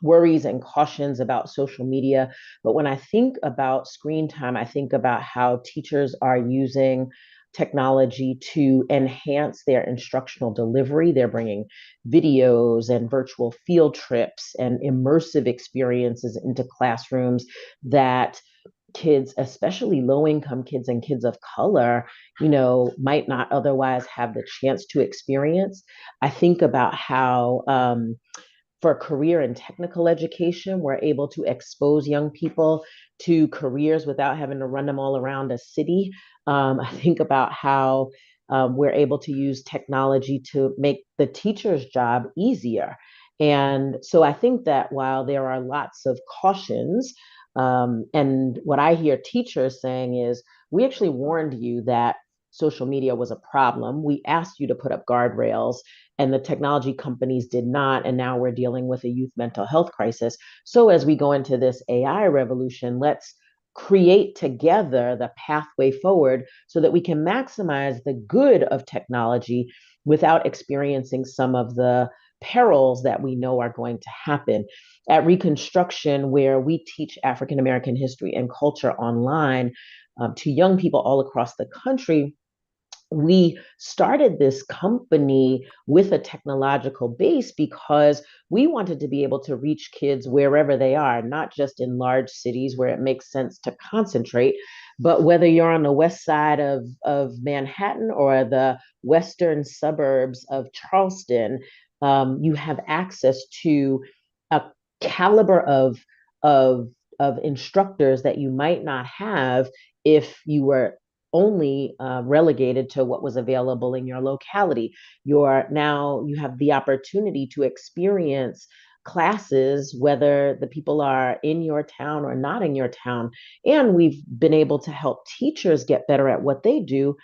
S6: worries and cautions about social media. But when I think about screen time, I think about how teachers are using technology to enhance their instructional delivery. They're bringing videos and virtual field trips and immersive experiences into classrooms that kids, especially low-income kids and kids of color, might not otherwise have the chance to experience. I think about how for career and technical education, we're able to expose young people to careers without having to run them all around a city. I think about how we're able to use technology to make the teacher's job easier. And so I think that while there are lots of cautions, and what I hear teachers saying is, we actually warned you that social media was a problem. We asked you to put up guardrails, and the technology companies did not. And now we're dealing with a youth mental health crisis. So as we go into this AI revolution, let's create together the pathway forward so that we can maximize the good of technology without experiencing some of the perils that we know are going to happen. At Reconstruction, where we teach African American history and culture online to young people all across the country, we started this company with a technological base because we wanted to be able to reach kids wherever they are, not just in large cities where it makes sense to concentrate, but whether you're on the west side of Manhattan or the western suburbs of Charleston, you have access to a caliber of of instructors that you might not have if you were only relegated to what was available in your locality. You have the opportunity to experience classes, whether the people are in your town or not in your town. And we've been able to help teachers get better at what they do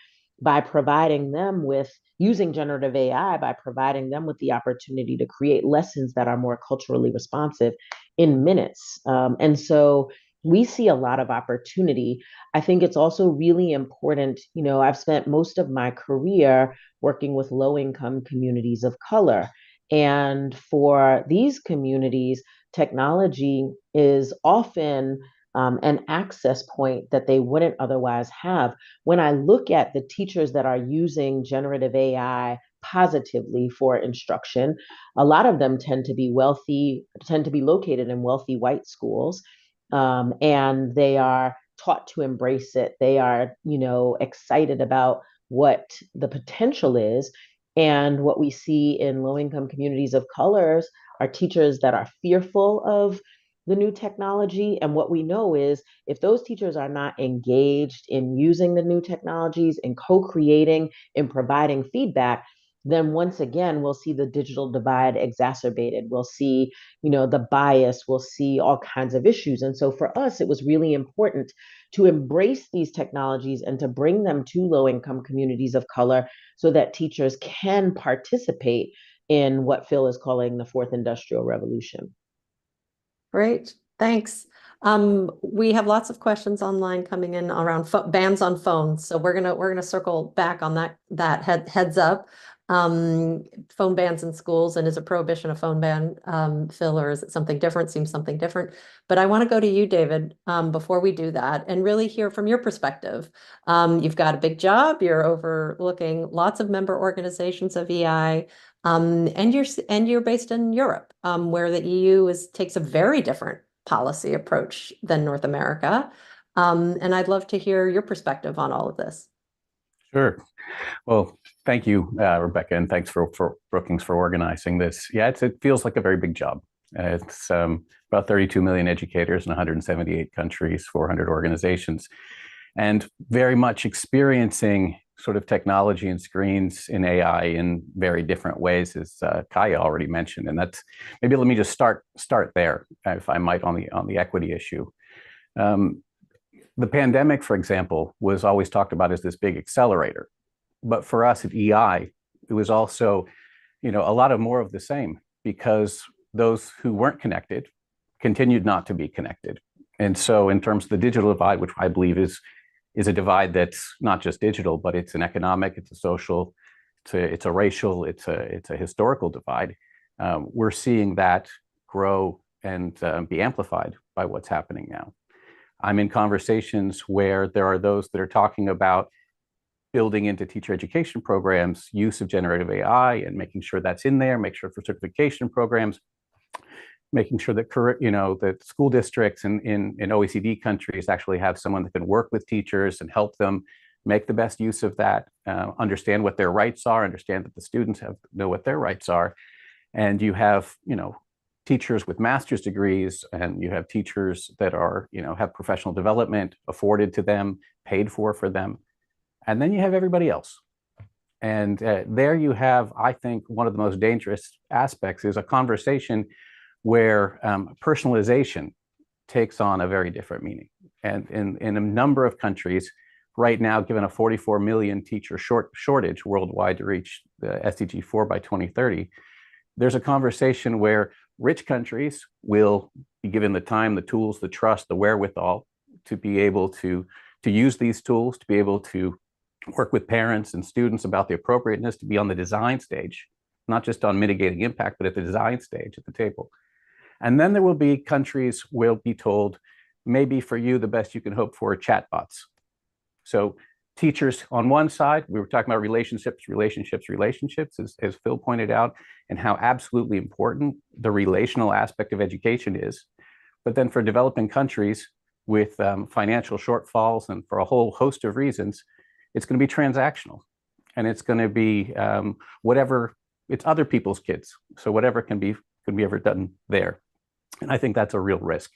S6: by providing them with using generative AI, by providing them with the opportunity to create lessons that are more culturally responsive in minutes. And so we see a lot of opportunity. I think it's also really important. I've spent most of my career working with low income communities of color. And for these communities, technology is often an access point that they wouldn't otherwise have. When I look at the teachers that are using generative AI positively for instruction, a lot of them tend to be located in wealthy white schools, and they are taught to embrace it. They are, excited about what the potential is. And what we see in low income communities of colors are teachers that are fearful of the new technology. And what we know is if those teachers are not engaged in using the new technologies and co-creating and providing feedback, then once again, we'll see the digital divide exacerbated. We'll see, the bias, we'll see all kinds of issues. And so for us, it was really important to embrace these technologies and to bring them to low income communities of color so that teachers can participate in what Phil is calling the fourth industrial revolution.
S1: Great, thanks. We have lots of questions online coming in around bans on phones, so we're gonna circle back on that heads up. Phone bans in schools, and is a prohibition a phone ban, Phil, or is it something different? Seems something different. But I want to go to you, David, before we do that, and really hear from your perspective. You've got a big job. You're overlooking lots of member organizations of EI. And you're based in Europe, where the EU takes a very different policy approach than North America. And I'd love to hear your perspective on all of this.
S7: Sure. Well, thank you, Rebecca, and thanks for Brookings for organizing this. Yeah, it feels like a very big job. It's about 32 million educators in 178 countries, 400 organizations, and very much experiencing sort of technology and screens in AI in very different ways, as Kaya already mentioned. And that's maybe let me just start there, if I might, on the equity issue. The pandemic, for example, was always talked about as this big accelerator. But for us at EI, it was also, a lot of more of the same, because those who weren't connected continued not to be connected. And so in terms of the digital divide, which I believe is a divide that's not just digital, but it's an economic, it's a social, it's a racial, it's a historical divide. We're seeing that grow and be amplified by what's happening now. I'm in conversations where there are those that are talking about building into teacher education programs use of generative AI and making sure that's in there, make sure for certification programs, making sure that that school districts in OECD countries actually have someone that can work with teachers and help them make the best use of that, understand what their rights are, understand that the students know what their rights are. And you have, teachers with master's degrees, and you have teachers that are, have professional development afforded to them, paid for them. And then you have everybody else. And there you have, I think, one of the most dangerous aspects is a conversation where personalization takes on a very different meaning. And in a number of countries right now, given a 44 million teacher shortage worldwide to reach the SDG 4 by 2030, there's a conversation where rich countries will be given the time, the tools, the trust, the wherewithal to be able to use these tools, to be able to work with parents and students about the appropriateness, to be on the design stage, not just on mitigating impact, but at the design stage at the table. And then there will be countries will be told, maybe for you, the best you can hope for are chatbots. So teachers on one side, we were talking about relationships, as Phil pointed out, and how absolutely important the relational aspect of education is. But then for developing countries with financial shortfalls and for a whole host of reasons, it's going to be transactional. And it's going to be whatever, it's other people's kids. So whatever can be ever done there. And I think that's a real risk.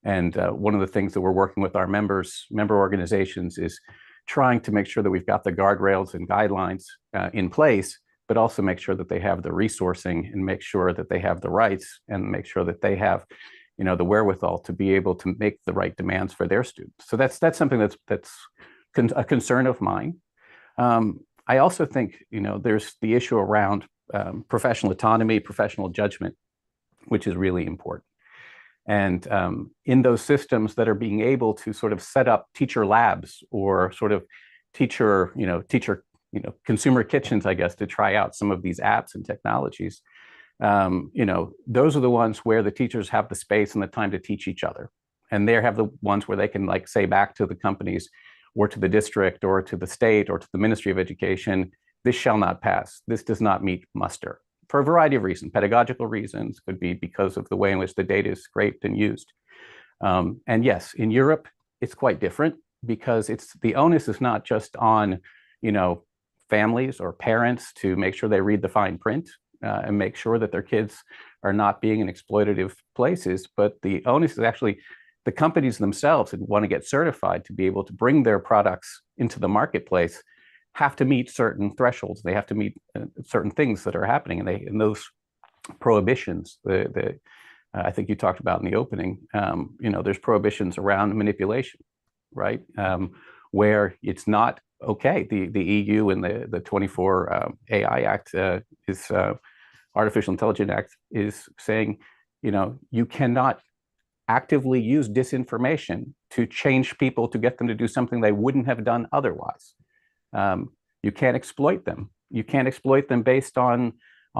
S7: And one of the things that we're working with our member organizations is trying to make sure that we've got the guardrails and guidelines in place, but also make sure that they have the resourcing and make sure that they have the rights and make sure that they have, you know, the wherewithal to be able to make the right demands for their students. So that's something that's a concern of mine. I also think, you know, there's the issue around professional autonomy, professional judgment, which is really important. And in those systems that are being able to sort of set up teacher labs or sort of teacher, consumer kitchens, I guess, to try out some of these apps and technologies, you know, those are the ones where the teachers have the space and the time to teach each other. And they have the ones where they can like say back to the companies or to the district or to the state or to the Ministry of Education, this shall not pass. This does not meet muster. For a variety of reasons, pedagogical reasons, could be because of the way in which the data is scraped and used. And yes, in Europe, it's quite different because the onus is not just on, you know, families or parents to make sure they read the fine print and make sure that their kids are not being in exploitative places, but the onus is actually the companies themselves that want to get certified to be able to bring their products into the marketplace have to meet certain thresholds. They have to meet certain things that are happening, and those prohibitions. I think you talked about in the opening. You know, there's prohibitions around manipulation, right? Where it's not okay. The EU and the 24 AI Act is Artificial Intelligence Act is saying, you know, you cannot actively use disinformation to change people to get them to do something they wouldn't have done otherwise. You can't exploit them. You can't exploit them based on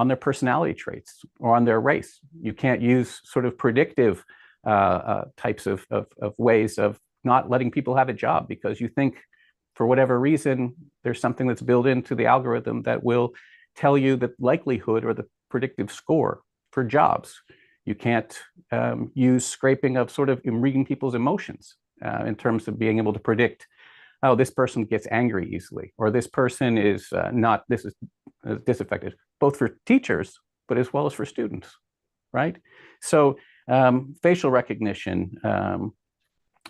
S7: their personality traits or on their race. You can't use sort of predictive types of ways of not letting people have a job because you think for whatever reason, there's something that's built into the algorithm that will tell you the likelihood or the predictive score for jobs. You can't use scraping of sort of reading people's emotions in terms of being able to predict, oh, this person gets angry easily, or this person is this is disaffected, both for teachers, but as well as for students, right? So facial recognition and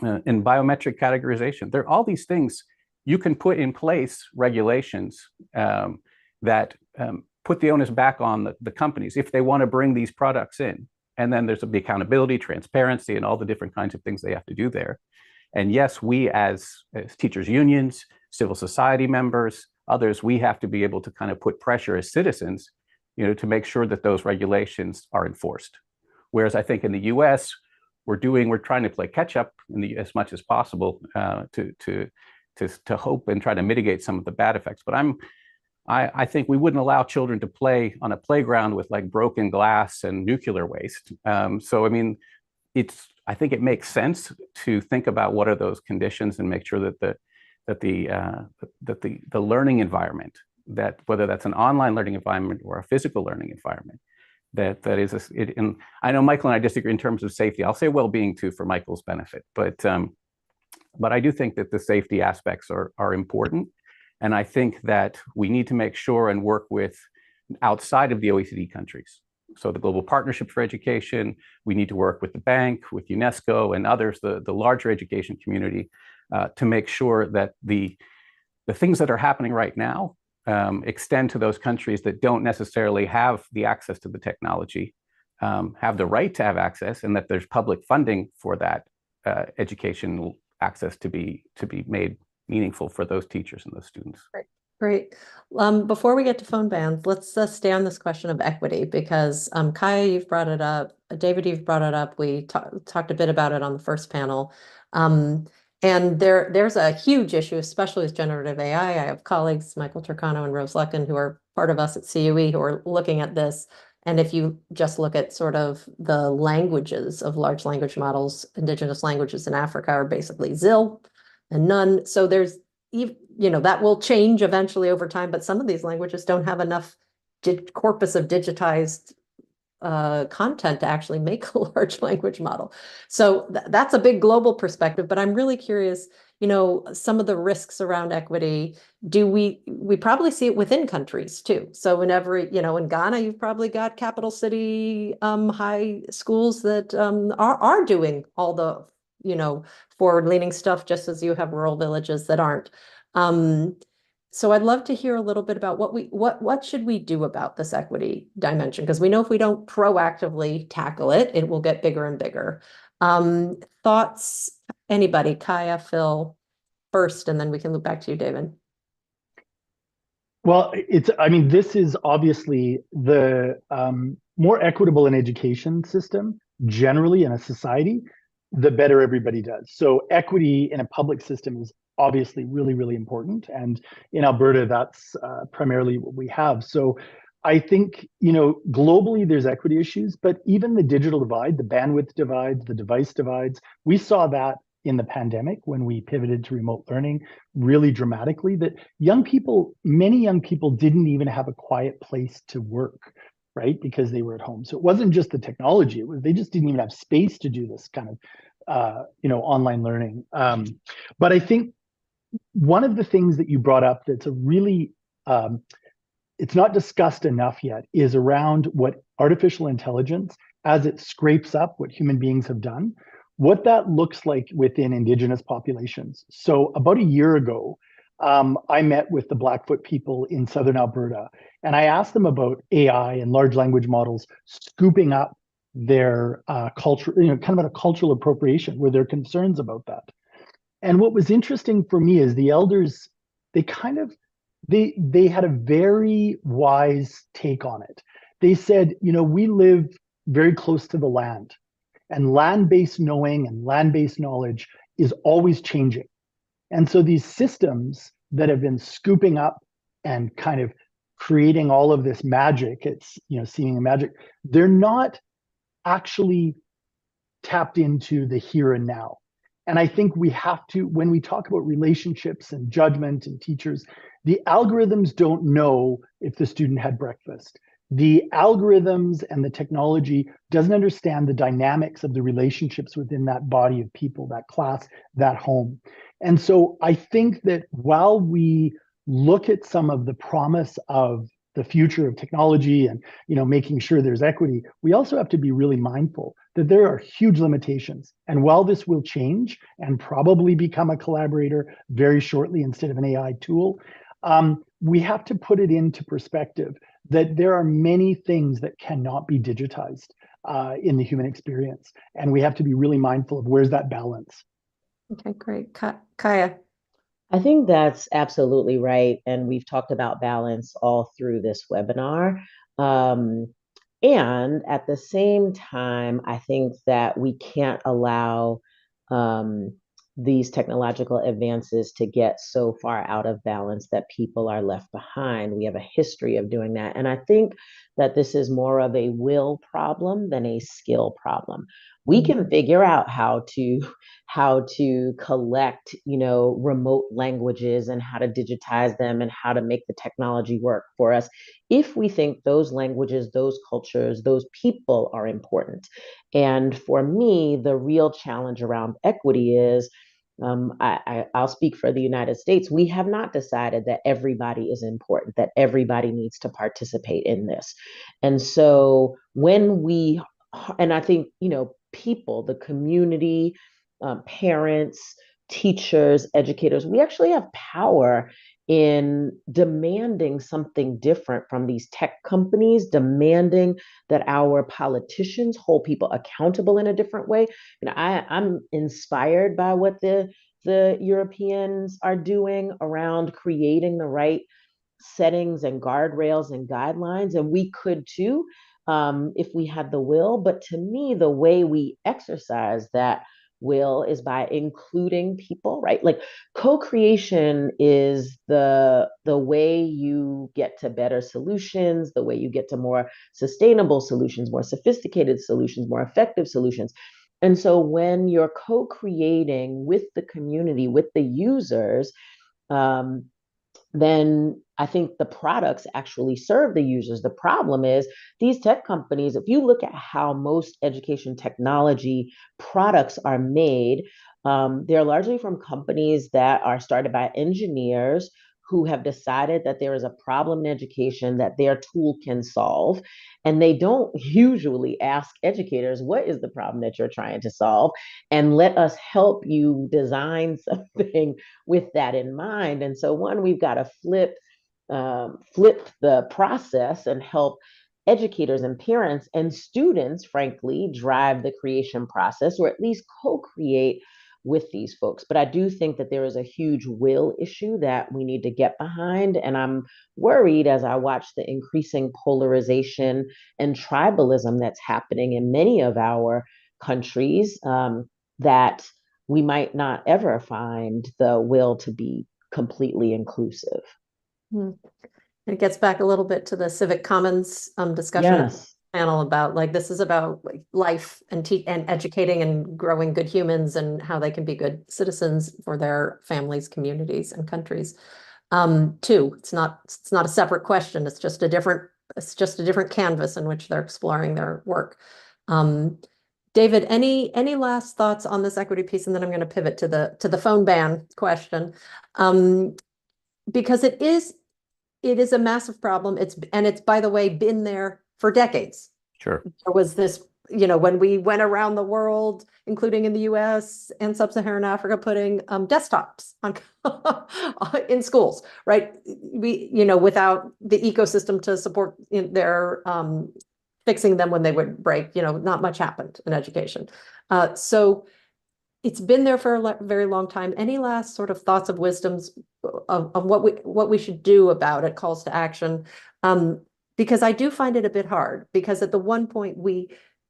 S7: biometric categorization, there are all these things you can put in place regulations that put the onus back on the companies if they want to bring these products in. And then there's the accountability, transparency, and all the different kinds of things they have to do there. And yes, we as teachers unions, civil society members, others, we have to be able to kind of put pressure as citizens, you know, to make sure that those regulations are enforced. Whereas I think in the US, we're trying to play catch up as much as possible to hope and try to mitigate some of the bad effects. But I think we wouldn't allow children to play on a playground with like broken glass and nuclear waste. So, I mean, I think it makes sense to think about what are those conditions and make sure that the learning environment, that whether that's an online learning environment or a physical learning environment, that is and I know Michael and I disagree in terms of safety. I'll say well-being too for Michael's benefit, but I do think that the safety aspects are important. And I think that we need to make sure and work with outside of the OECD countries. So the Global Partnership for Education, we need to work with the bank, with UNESCO and others, the larger education community, to make sure that the things that are happening right now extend to those countries that don't necessarily have the access to the technology, have the right to have access, and that there's public funding for that educational access to be made meaningful for those teachers and those students.
S1: Great. Before we get to phone bans, let's stay on this question of equity because Kaya, you've brought it up. David, you've brought it up. We talked a bit about it on the first panel. And there's a huge issue, especially with generative AI. I have colleagues, Michael Turcano and Rose Luckin, who are part of us at CUE, who are looking at this. And if you just look at sort of the languages of large language models, indigenous languages in Africa are basically zil and none. So there's that will change eventually over time, but some of these languages don't have enough corpus of digitized content to actually make a large language model. So that's a big global perspective, but I'm really curious, some of the risks around equity. We probably see it within countries too. So in Ghana, you've probably got capital city high schools that are doing all the, forward-leaning stuff, just as you have rural villages that aren't. So I'd love to hear a little bit about what should we do about this equity dimension? Because we know if we don't proactively tackle it, it will get bigger and bigger. Thoughts, anybody? Kaya, Phil, first, and then we can loop back to you, David.
S5: Well, this is obviously the more equitable an education system generally in a society, the better everybody does. So equity in a public system is obviously really, really important. And in Alberta, that's primarily what we have. So I think, globally there's equity issues, but even the digital divide, the bandwidth divides, the device divides, we saw that in the pandemic when we pivoted to remote learning really dramatically, that many young people didn't even have a quiet place to work, right? Because they were at home. So it wasn't just the technology, they just didn't even have space to do this kind of, online learning. But I think one of the things that you brought up that's a really, it's not discussed enough yet, is around what artificial intelligence, as it scrapes up what human beings have done, what that looks like within Indigenous populations. So about a year ago, I met with the Blackfoot people in Southern Alberta, and I asked them about AI and large language models scooping up their culture, kind of a cultural appropriation, were there concerns about that? And what was interesting for me is the elders, they had a very wise take on it. They said, we live very close to the land, and land-based knowing and land-based knowledge is always changing. And so these systems that have been scooping up and kind of creating all of this magic, it's, seeming magic, they're not actually tapped into the here and now. And I think we have to, when we talk about relationships and judgment and teachers, the algorithms don't know if the student had breakfast. The algorithms and the technology doesn't understand the dynamics of the relationships within that body of people, that class, that home. And so I think that while we look at some of the promise of the future of technology and making sure there's equity, we also have to be really mindful that there are huge limitations. And while this will change and probably become a collaborator very shortly instead of an AI tool, we have to put it into perspective that there are many things that cannot be digitized in the human experience. And we have to be really mindful of where's that balance.
S1: Okay, great. Kaya.
S6: I think that's absolutely right. And we've talked about balance all through this webinar. And at the same time, I think that we can't allow these technological advances to get so far out of balance that people are left behind. We have a history of doing that. And I think that this is more of a will problem than a skill problem. We can figure out how to collect, remote languages and how to digitize them and how to make the technology work for us if we think those languages, those cultures, those people are important. And for me, the real challenge around equity is, I'll speak for the United States. We have not decided that everybody is important, that everybody needs to participate in this. And so and I think, people, the community, parents, teachers, educators, we actually have power in demanding something different from these tech companies, demanding that our politicians hold people accountable in a different way. I'm inspired by what the Europeans are doing around creating the right settings and guardrails and guidelines, and we could too, if we had the will. But to me, the way we exercise that will is by including people, right? Like co-creation is the way you get to better solutions, the way you get to more sustainable solutions, more sophisticated solutions, more effective solutions. And so when you're co-creating with the community, with the users, then I think the products actually serve the users. The problem is these tech companies, if you look at how most education technology products are made, they're largely from companies that are started by engineers who have decided that there is a problem in education that their tool can solve. And they don't usually ask educators, what is the problem that you're trying to solve? And let us help you design something with that in mind. And so, one, we've got to flip the process and help educators and parents and students, frankly, drive the creation process, or at least co-create with these folks. But I do think that there is a huge will issue that we need to get behind. And I'm worried as I watch the increasing polarization and tribalism that's happening in many of our countries, that we might not ever find the will to be completely inclusive.
S1: It gets back a little bit to the civic commons discussion
S6: Yes.
S1: panel about like this is about like life and educating and growing good humans and how they can be good citizens for their families, communities, and countries. Too, it's not a separate question. It's just a different canvas in which they're exploring their work. David, any last thoughts on this equity piece, and then I'm going to pivot to the phone ban question, because it is a massive problem. It's by the way been there for decades.
S7: Sure.
S1: There was this, when we went around the world, including in the US and sub-Saharan Africa, putting desktops on in schools, right? Without the ecosystem to support their fixing them when they would break, not much happened in education. So it's been there for a very long time. Any last sort of thoughts of wisdoms of what we should do about it, calls to action? Because I do find it a bit hard, because at the one point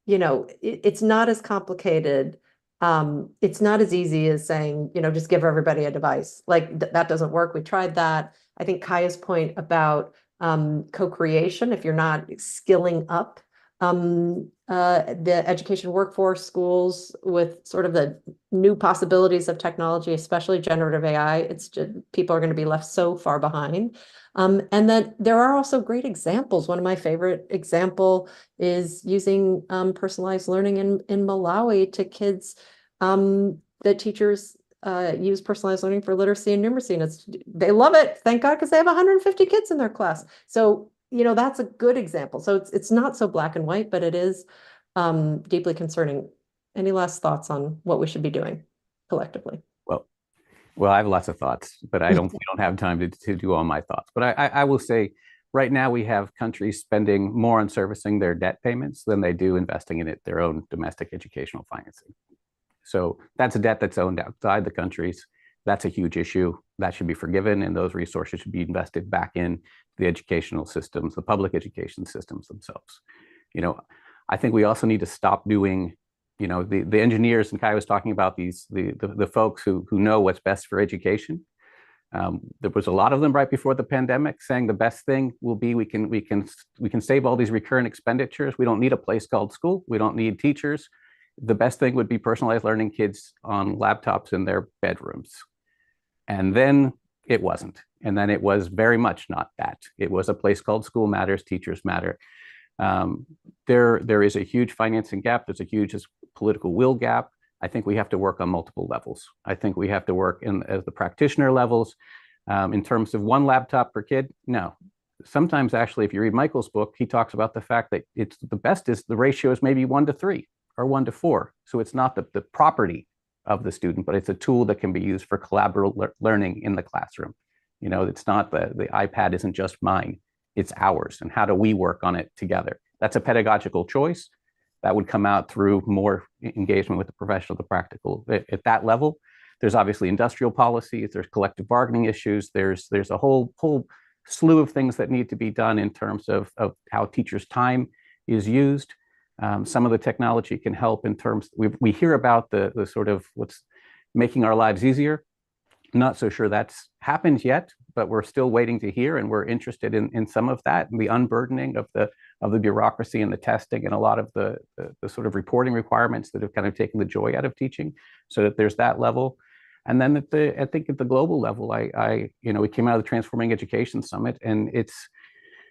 S1: it's not as complicated. It's not as easy as saying, just give everybody a device. Like that doesn't work. We tried that. I think Kaya's point about co-creation, if you're not skilling up the education workforce, schools, with sort of the new possibilities of technology, especially generative AI, it's just people are going to be left so far behind. And then there are also great examples. One of my favorite example is using personalized learning in Malawi to kids. The teachers use personalized learning for literacy and numeracy, and they love it. Thank God, because they have 150 kids in their class. So that's a good example. So it's not so black and white, but it is deeply concerning. Any last thoughts on what we should be doing collectively?
S7: Well, I have lots of thoughts, but we don't have time to do all my thoughts. But I will say, right now we have countries spending more on servicing their debt payments than they do investing in their own domestic educational financing. So that's a debt that's owned outside the countries. That's a huge issue. That should be forgiven, and those resources should be invested back in the educational systems, the public education systems themselves. I think we also need to stop doing, the engineers, and Kai was talking about the folks who know what's best for education. There was a lot of them right before the pandemic saying the best thing will be we can save all these recurrent expenditures. We don't need a place called school. We don't need teachers. The best thing would be personalized learning, kids on laptops in their bedrooms. And then it wasn't. And then it was very much not that. It was a place called school matters, teachers matter. There is a huge financing gap. There's a huge political will gap. I think we have to work on multiple levels. I think we have to work at the practitioner levels. In terms of one laptop per kid, no. Sometimes actually, if you read Michael's book, he talks about the fact that the ratio is maybe 1 to 3 or 1 to 4. So it's not the property of the student, but it's a tool that can be used for collaborative learning in the classroom. It's not the iPad isn't just mine, it's ours. And how do we work on it together? That's a pedagogical choice that would come out through more engagement with the professional, the practical. At that level, there's obviously industrial policies, there's collective bargaining issues, there's a whole slew of things that need to be done in terms of how teachers' time is used. Some of the technology can help in terms, we hear about the sort of what's making our lives easier. Not so sure that's happened yet, but we're still waiting to hear, and we're interested in some of that, and the unburdening of the bureaucracy and the testing and a lot of the sort of reporting requirements that have kind of taken the joy out of teaching, so that there's that level. And then I think at the global level, we came out of the Transforming Education Summit, and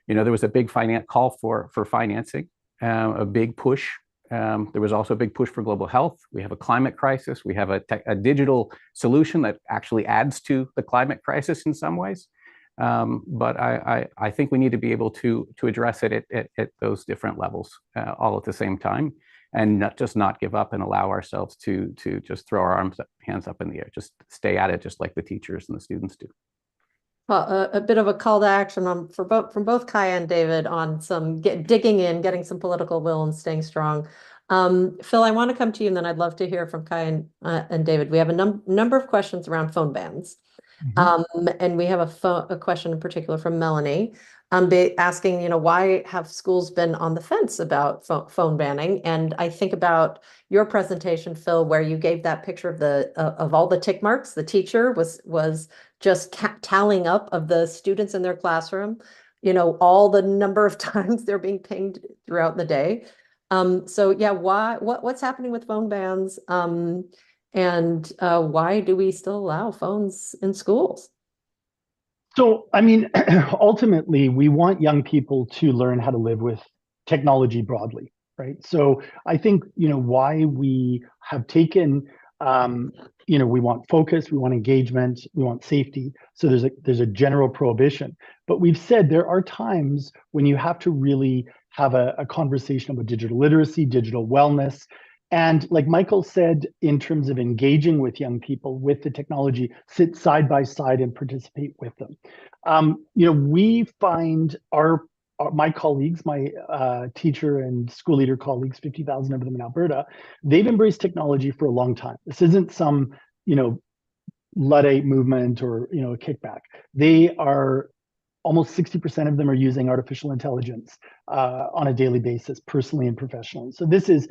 S7: there was a big call for financing, a big push. There was also a big push for global health. We have a climate crisis. We have a digital solution that actually adds to the climate crisis in some ways. But I think we need to be able to address it at those different levels all at the same time, and not give up and allow ourselves to just throw our hands up in the air, just stay at it, just like the teachers and the students do.
S1: Well, a bit of a call to action from both Kaya and David on some digging in, getting some political will and staying strong. Phil, I want to come to you, and then I'd love to hear from Kaya and David. We have a number of questions around phone bans. And we have a question in particular from Melanie, asking, why have schools been on the fence about phone banning? And I think about your presentation, Phil, where you gave that picture of all the tick marks. The teacher was just tallying up of the students in their classroom, all the number of times they're being pinged throughout the day. So yeah, what's happening with phone bans? And why do we still allow phones in schools?
S5: So, I mean, ultimately, we want young people to learn how to live with technology broadly, right? So I think, why we have taken, we want focus, we want engagement, we want safety. So there's a general prohibition. But we've said there are times when you have to really have a conversation about digital literacy, digital wellness. And like Michael said, in terms of engaging with young people with the technology, sit side by side and participate with them. We find my colleagues, my teacher and school leader colleagues, 50,000 of them in Alberta, they've embraced technology for a long time. This isn't some, Luddite movement or, a kickback. They are almost 60% of them are using artificial intelligence on a daily basis, personally and professionally. So this is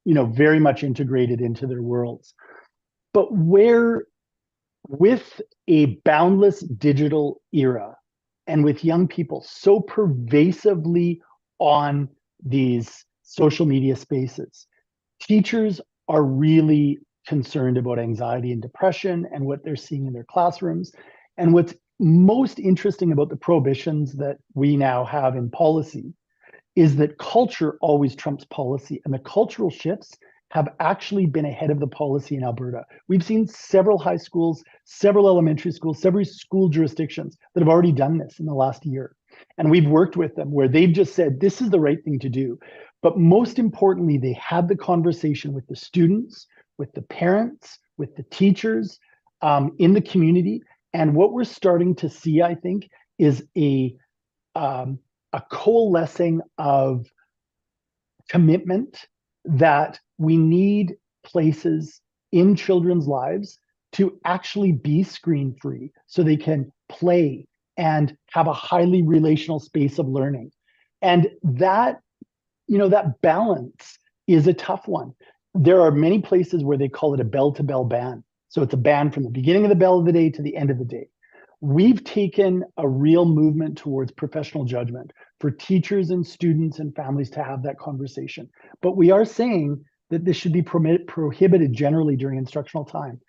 S5: very much integrated into their worlds. But with a boundless digital era and with young people so pervasively on these social media spaces, teachers are really concerned about anxiety and depression and what they're seeing in their classrooms. And what's most interesting about the prohibitions that we now have in policy is that culture always trumps policy, and the cultural shifts have actually been ahead of the policy in Alberta. We've seen several high schools, several elementary schools, several school jurisdictions that have already done this in the last year. And we've worked with them where they've just said, this is the right thing to do. But most importantly, they had the conversation with the students, with the parents, with the teachers in the community. And what we're starting to see, I think, is a coalescing of commitment that we need places in children's lives to actually be screen-free so they can play and have a highly relational space of learning. And that, that balance is a tough one. There are many places where they call it a bell-to-bell ban. So it's a ban from the beginning of the bell of the day to the end of the day. We've taken a real movement towards professional judgment for teachers and students and families to have that conversation. But we are saying that this should be prohibited generally during instructional time.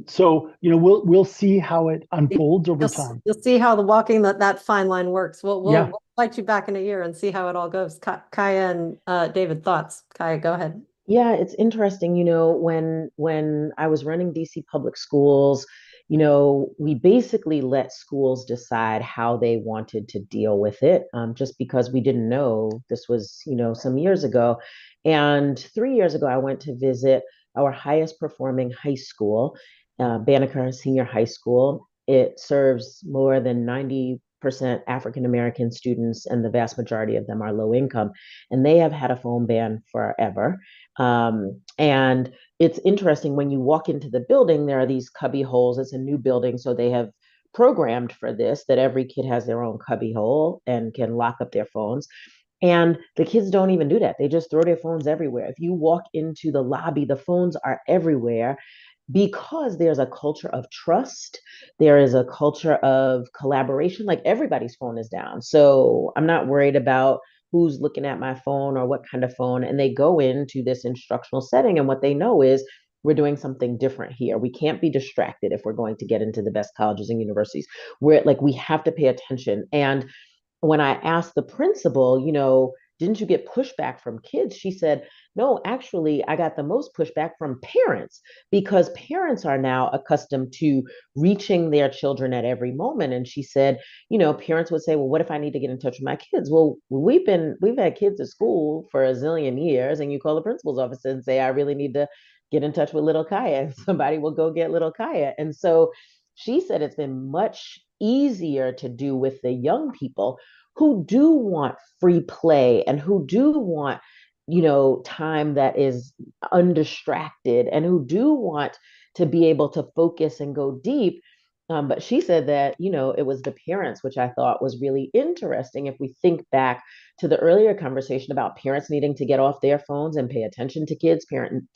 S5: So we'll see how it unfolds over time.
S1: You'll see how the walking that fine line works. We'll invite you back in a year and see how it all goes. Kaya and David, thoughts? Kaya, go ahead.
S6: Yeah, it's interesting. When I was running DC Public Schools, we basically let schools decide how they wanted to deal with it, just because we didn't know. This was, some years ago. And 3 years ago, I went to visit our highest performing high school, Banneker Senior High School. It serves more than 90% African American students, and the vast majority of them are low income. And they have had a phone ban forever. And it's interesting when you walk into the building, there are these cubby holes. It's a new building, so they have programmed for this, that every kid has their own cubby hole and can lock up their phones. And the kids don't even do that. They just throw their phones everywhere. If you walk into the lobby, the phones are everywhere because there's a culture of trust. There is a culture of collaboration. Like everybody's phone is down. So I'm not worried about who's looking at my phone or what kind of phone. And they go into this instructional setting, and what they know is we're doing something different here. We can't be distracted if we're going to get into the best colleges and universities. We're like, we have to pay attention. And when I asked the principal, didn't you get pushback from kids? She said, no, actually, I got the most pushback from parents because parents are now accustomed to reaching their children at every moment. And she said, parents would say, well, what if I need to get in touch with my kids? Well, we've had kids at school for a zillion years, and you call the principal's office and say, I really need to get in touch with little Kaya, and somebody will go get little Kaya. And so she said it's been much easier to do with the young people who do want free play and who do want, time that is undistracted and who do want to be able to focus and go deep. But she said that, it was the parents, which I thought was really interesting. If we think back to the earlier conversation about parents needing to get off their phones and pay attention to kids,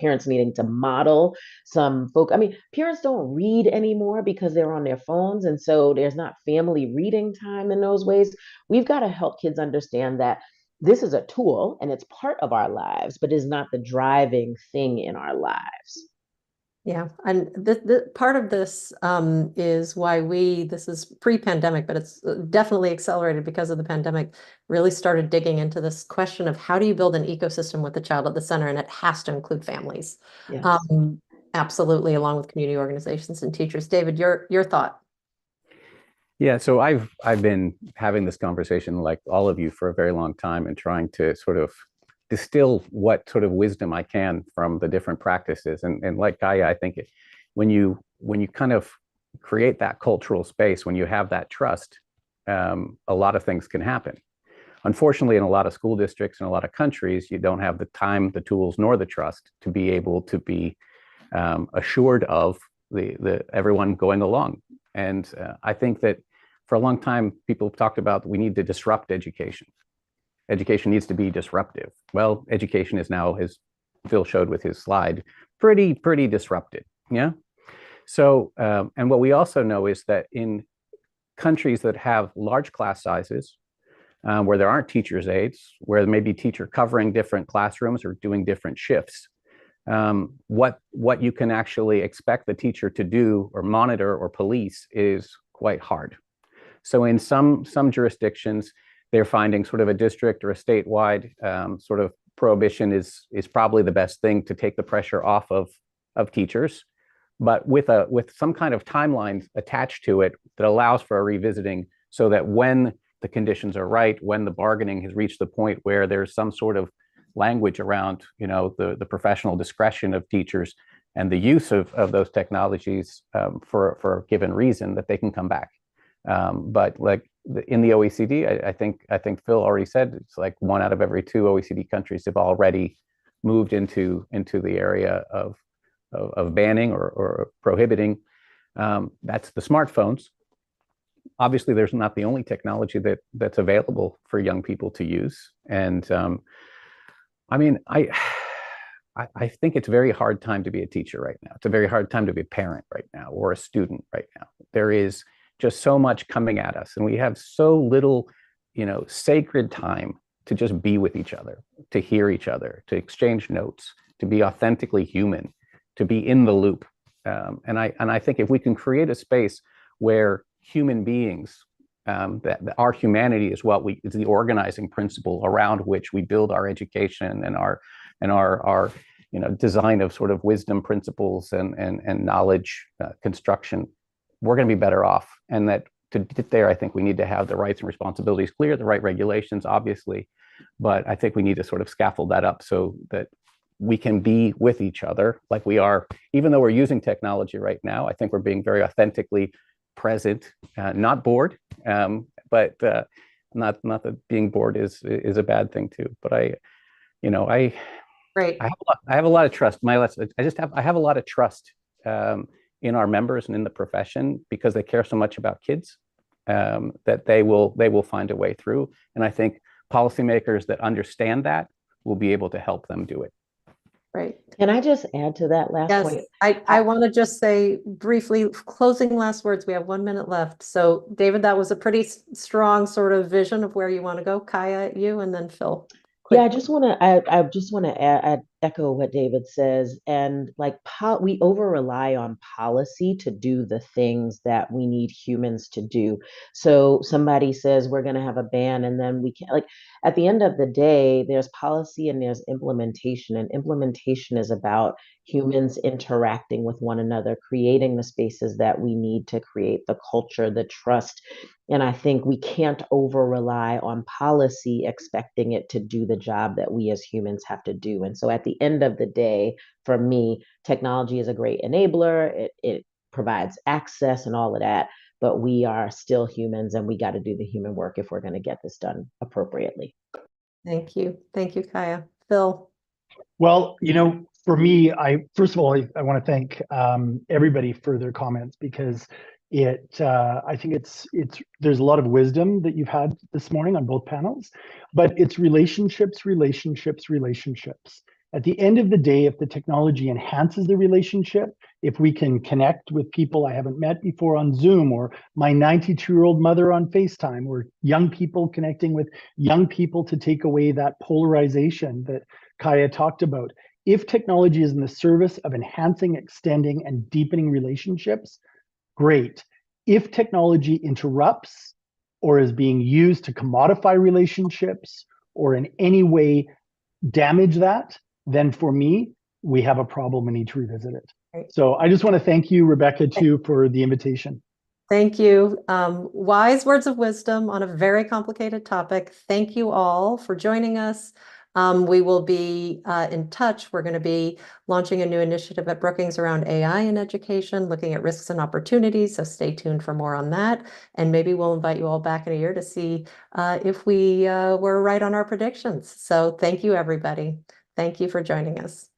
S6: parents needing to model some folk. I mean, parents don't read anymore because they're on their phones. And so there's not family reading time in those ways. We've got to help kids understand that this is a tool and it's part of our lives, but is not the driving thing in our lives.
S1: Yeah, and the part of this is why this is pre-pandemic, but it's definitely accelerated because of the pandemic, really started digging into this question of how do you build an ecosystem with the child at the center, and it has to include families.
S6: Yes.
S1: Absolutely, along with community organizations and teachers. David, your thought?
S7: Yeah, so I've been having this conversation like all of you for a very long time and trying to sort of distill what sort of wisdom I can from the different practices. And like Gaia, I think when you kind of create that cultural space, when you have that trust, a lot of things can happen. Unfortunately, in a lot of school districts and a lot of countries, you don't have the time, the tools, nor the trust to be able to be assured of the everyone going along. And I think that for a long time, people have talked about we need to disrupt education. Education needs to be disruptive. Well, education is now, as Phil showed with his slide, pretty disrupted. Yeah. So, and what we also know is that in countries that have large class sizes, where there aren't teachers' aides, where there may be teacher covering different classrooms or doing different shifts, what you can actually expect the teacher to do or monitor or police is quite hard. So in some jurisdictions, they're finding sort of a district or a statewide sort of prohibition is probably the best thing to take the pressure off of teachers, but with some kind of timeline attached to it that allows for a revisiting, so that when the conditions are right, when the bargaining has reached the point where there's some sort of language around the professional discretion of teachers and the use of those technologies for a given reason, that they can come back. But like in the OECD, I think Phil already said it's like 1 out of every 2 OECD countries have already moved into the area of banning or prohibiting. That's the smartphones. Obviously, there's not the only technology that's available for young people to use. And I mean, I think it's a very hard time to be a teacher right now. It's a very hard time to be a parent right now or a student right now. There is just so much coming at us, and we have so little, sacred time to just be with each other, to hear each other, to exchange notes, to be authentically human, to be in the loop. And I think if we can create a space where human beings, that our humanity is is the organizing principle around which we build our education and our design of sort of wisdom principles and knowledge construction, we're going to be better off. And that to get there, I think we need to have the rights and responsibilities clear, the right regulations, obviously, but I think we need to sort of scaffold that up so that we can be with each other like we are, even though we're using technology right now. I think we're being very authentically present, not bored, but not that being bored is a bad thing too. But I have a lot of trust. I have a lot of trust in our members and in the profession, because they care so much about kids, that they will find a way through. And I think policymakers that understand that will be able to help them do it.
S1: Right.
S6: Can I just add to that last point?
S1: I want to just say briefly, closing last words. We have 1 minute left. So David, that was a pretty strong sort of vision of where you want to go. Kaya, you, and then Phil. Quick.
S6: Yeah, I just want to add echo what David says. And like we over rely on policy to do the things that we need humans to do. So somebody says we're going to have a ban, and then we can't, like, at the end of the day, there's policy and there's implementation. And implementation is about humans interacting with one another, creating the spaces that we need to create the culture, the trust. And I think we can't over rely on policy expecting it to do the job that we as humans have to do. And so at the end of the day, for me, technology is a great enabler. It provides access and all of that, but we are still humans and we got to do the human work if we're going to get this done appropriately.
S1: Thank you. Thank you, Kaya. Phil.
S5: Well, for me, first of all, I want to thank everybody for their comments, because I think there's a lot of wisdom that you've had this morning on both panels, but it's relationships, relationships, relationships. At the end of the day, if the technology enhances the relationship, if we can connect with people I haven't met before on Zoom, or my 92-year-old mother on FaceTime, or young people connecting with young people to take away that polarization that Kaya talked about. If technology is in the service of enhancing, extending, and deepening relationships, great. If technology interrupts or is being used to commodify relationships or in any way damage that, then for me, we have a problem and need to revisit it.
S1: Right.
S5: So I just want to thank you, Rebecca, too, for the invitation.
S1: Thank you. Wise words of wisdom on a very complicated topic. Thank you all for joining us. We will be in touch. We're going to be launching a new initiative at Brookings around AI in education, looking at risks and opportunities. So stay tuned for more on that. And maybe we'll invite you all back in a year to see if we were right on our predictions. So thank you, everybody. Thank you for joining us.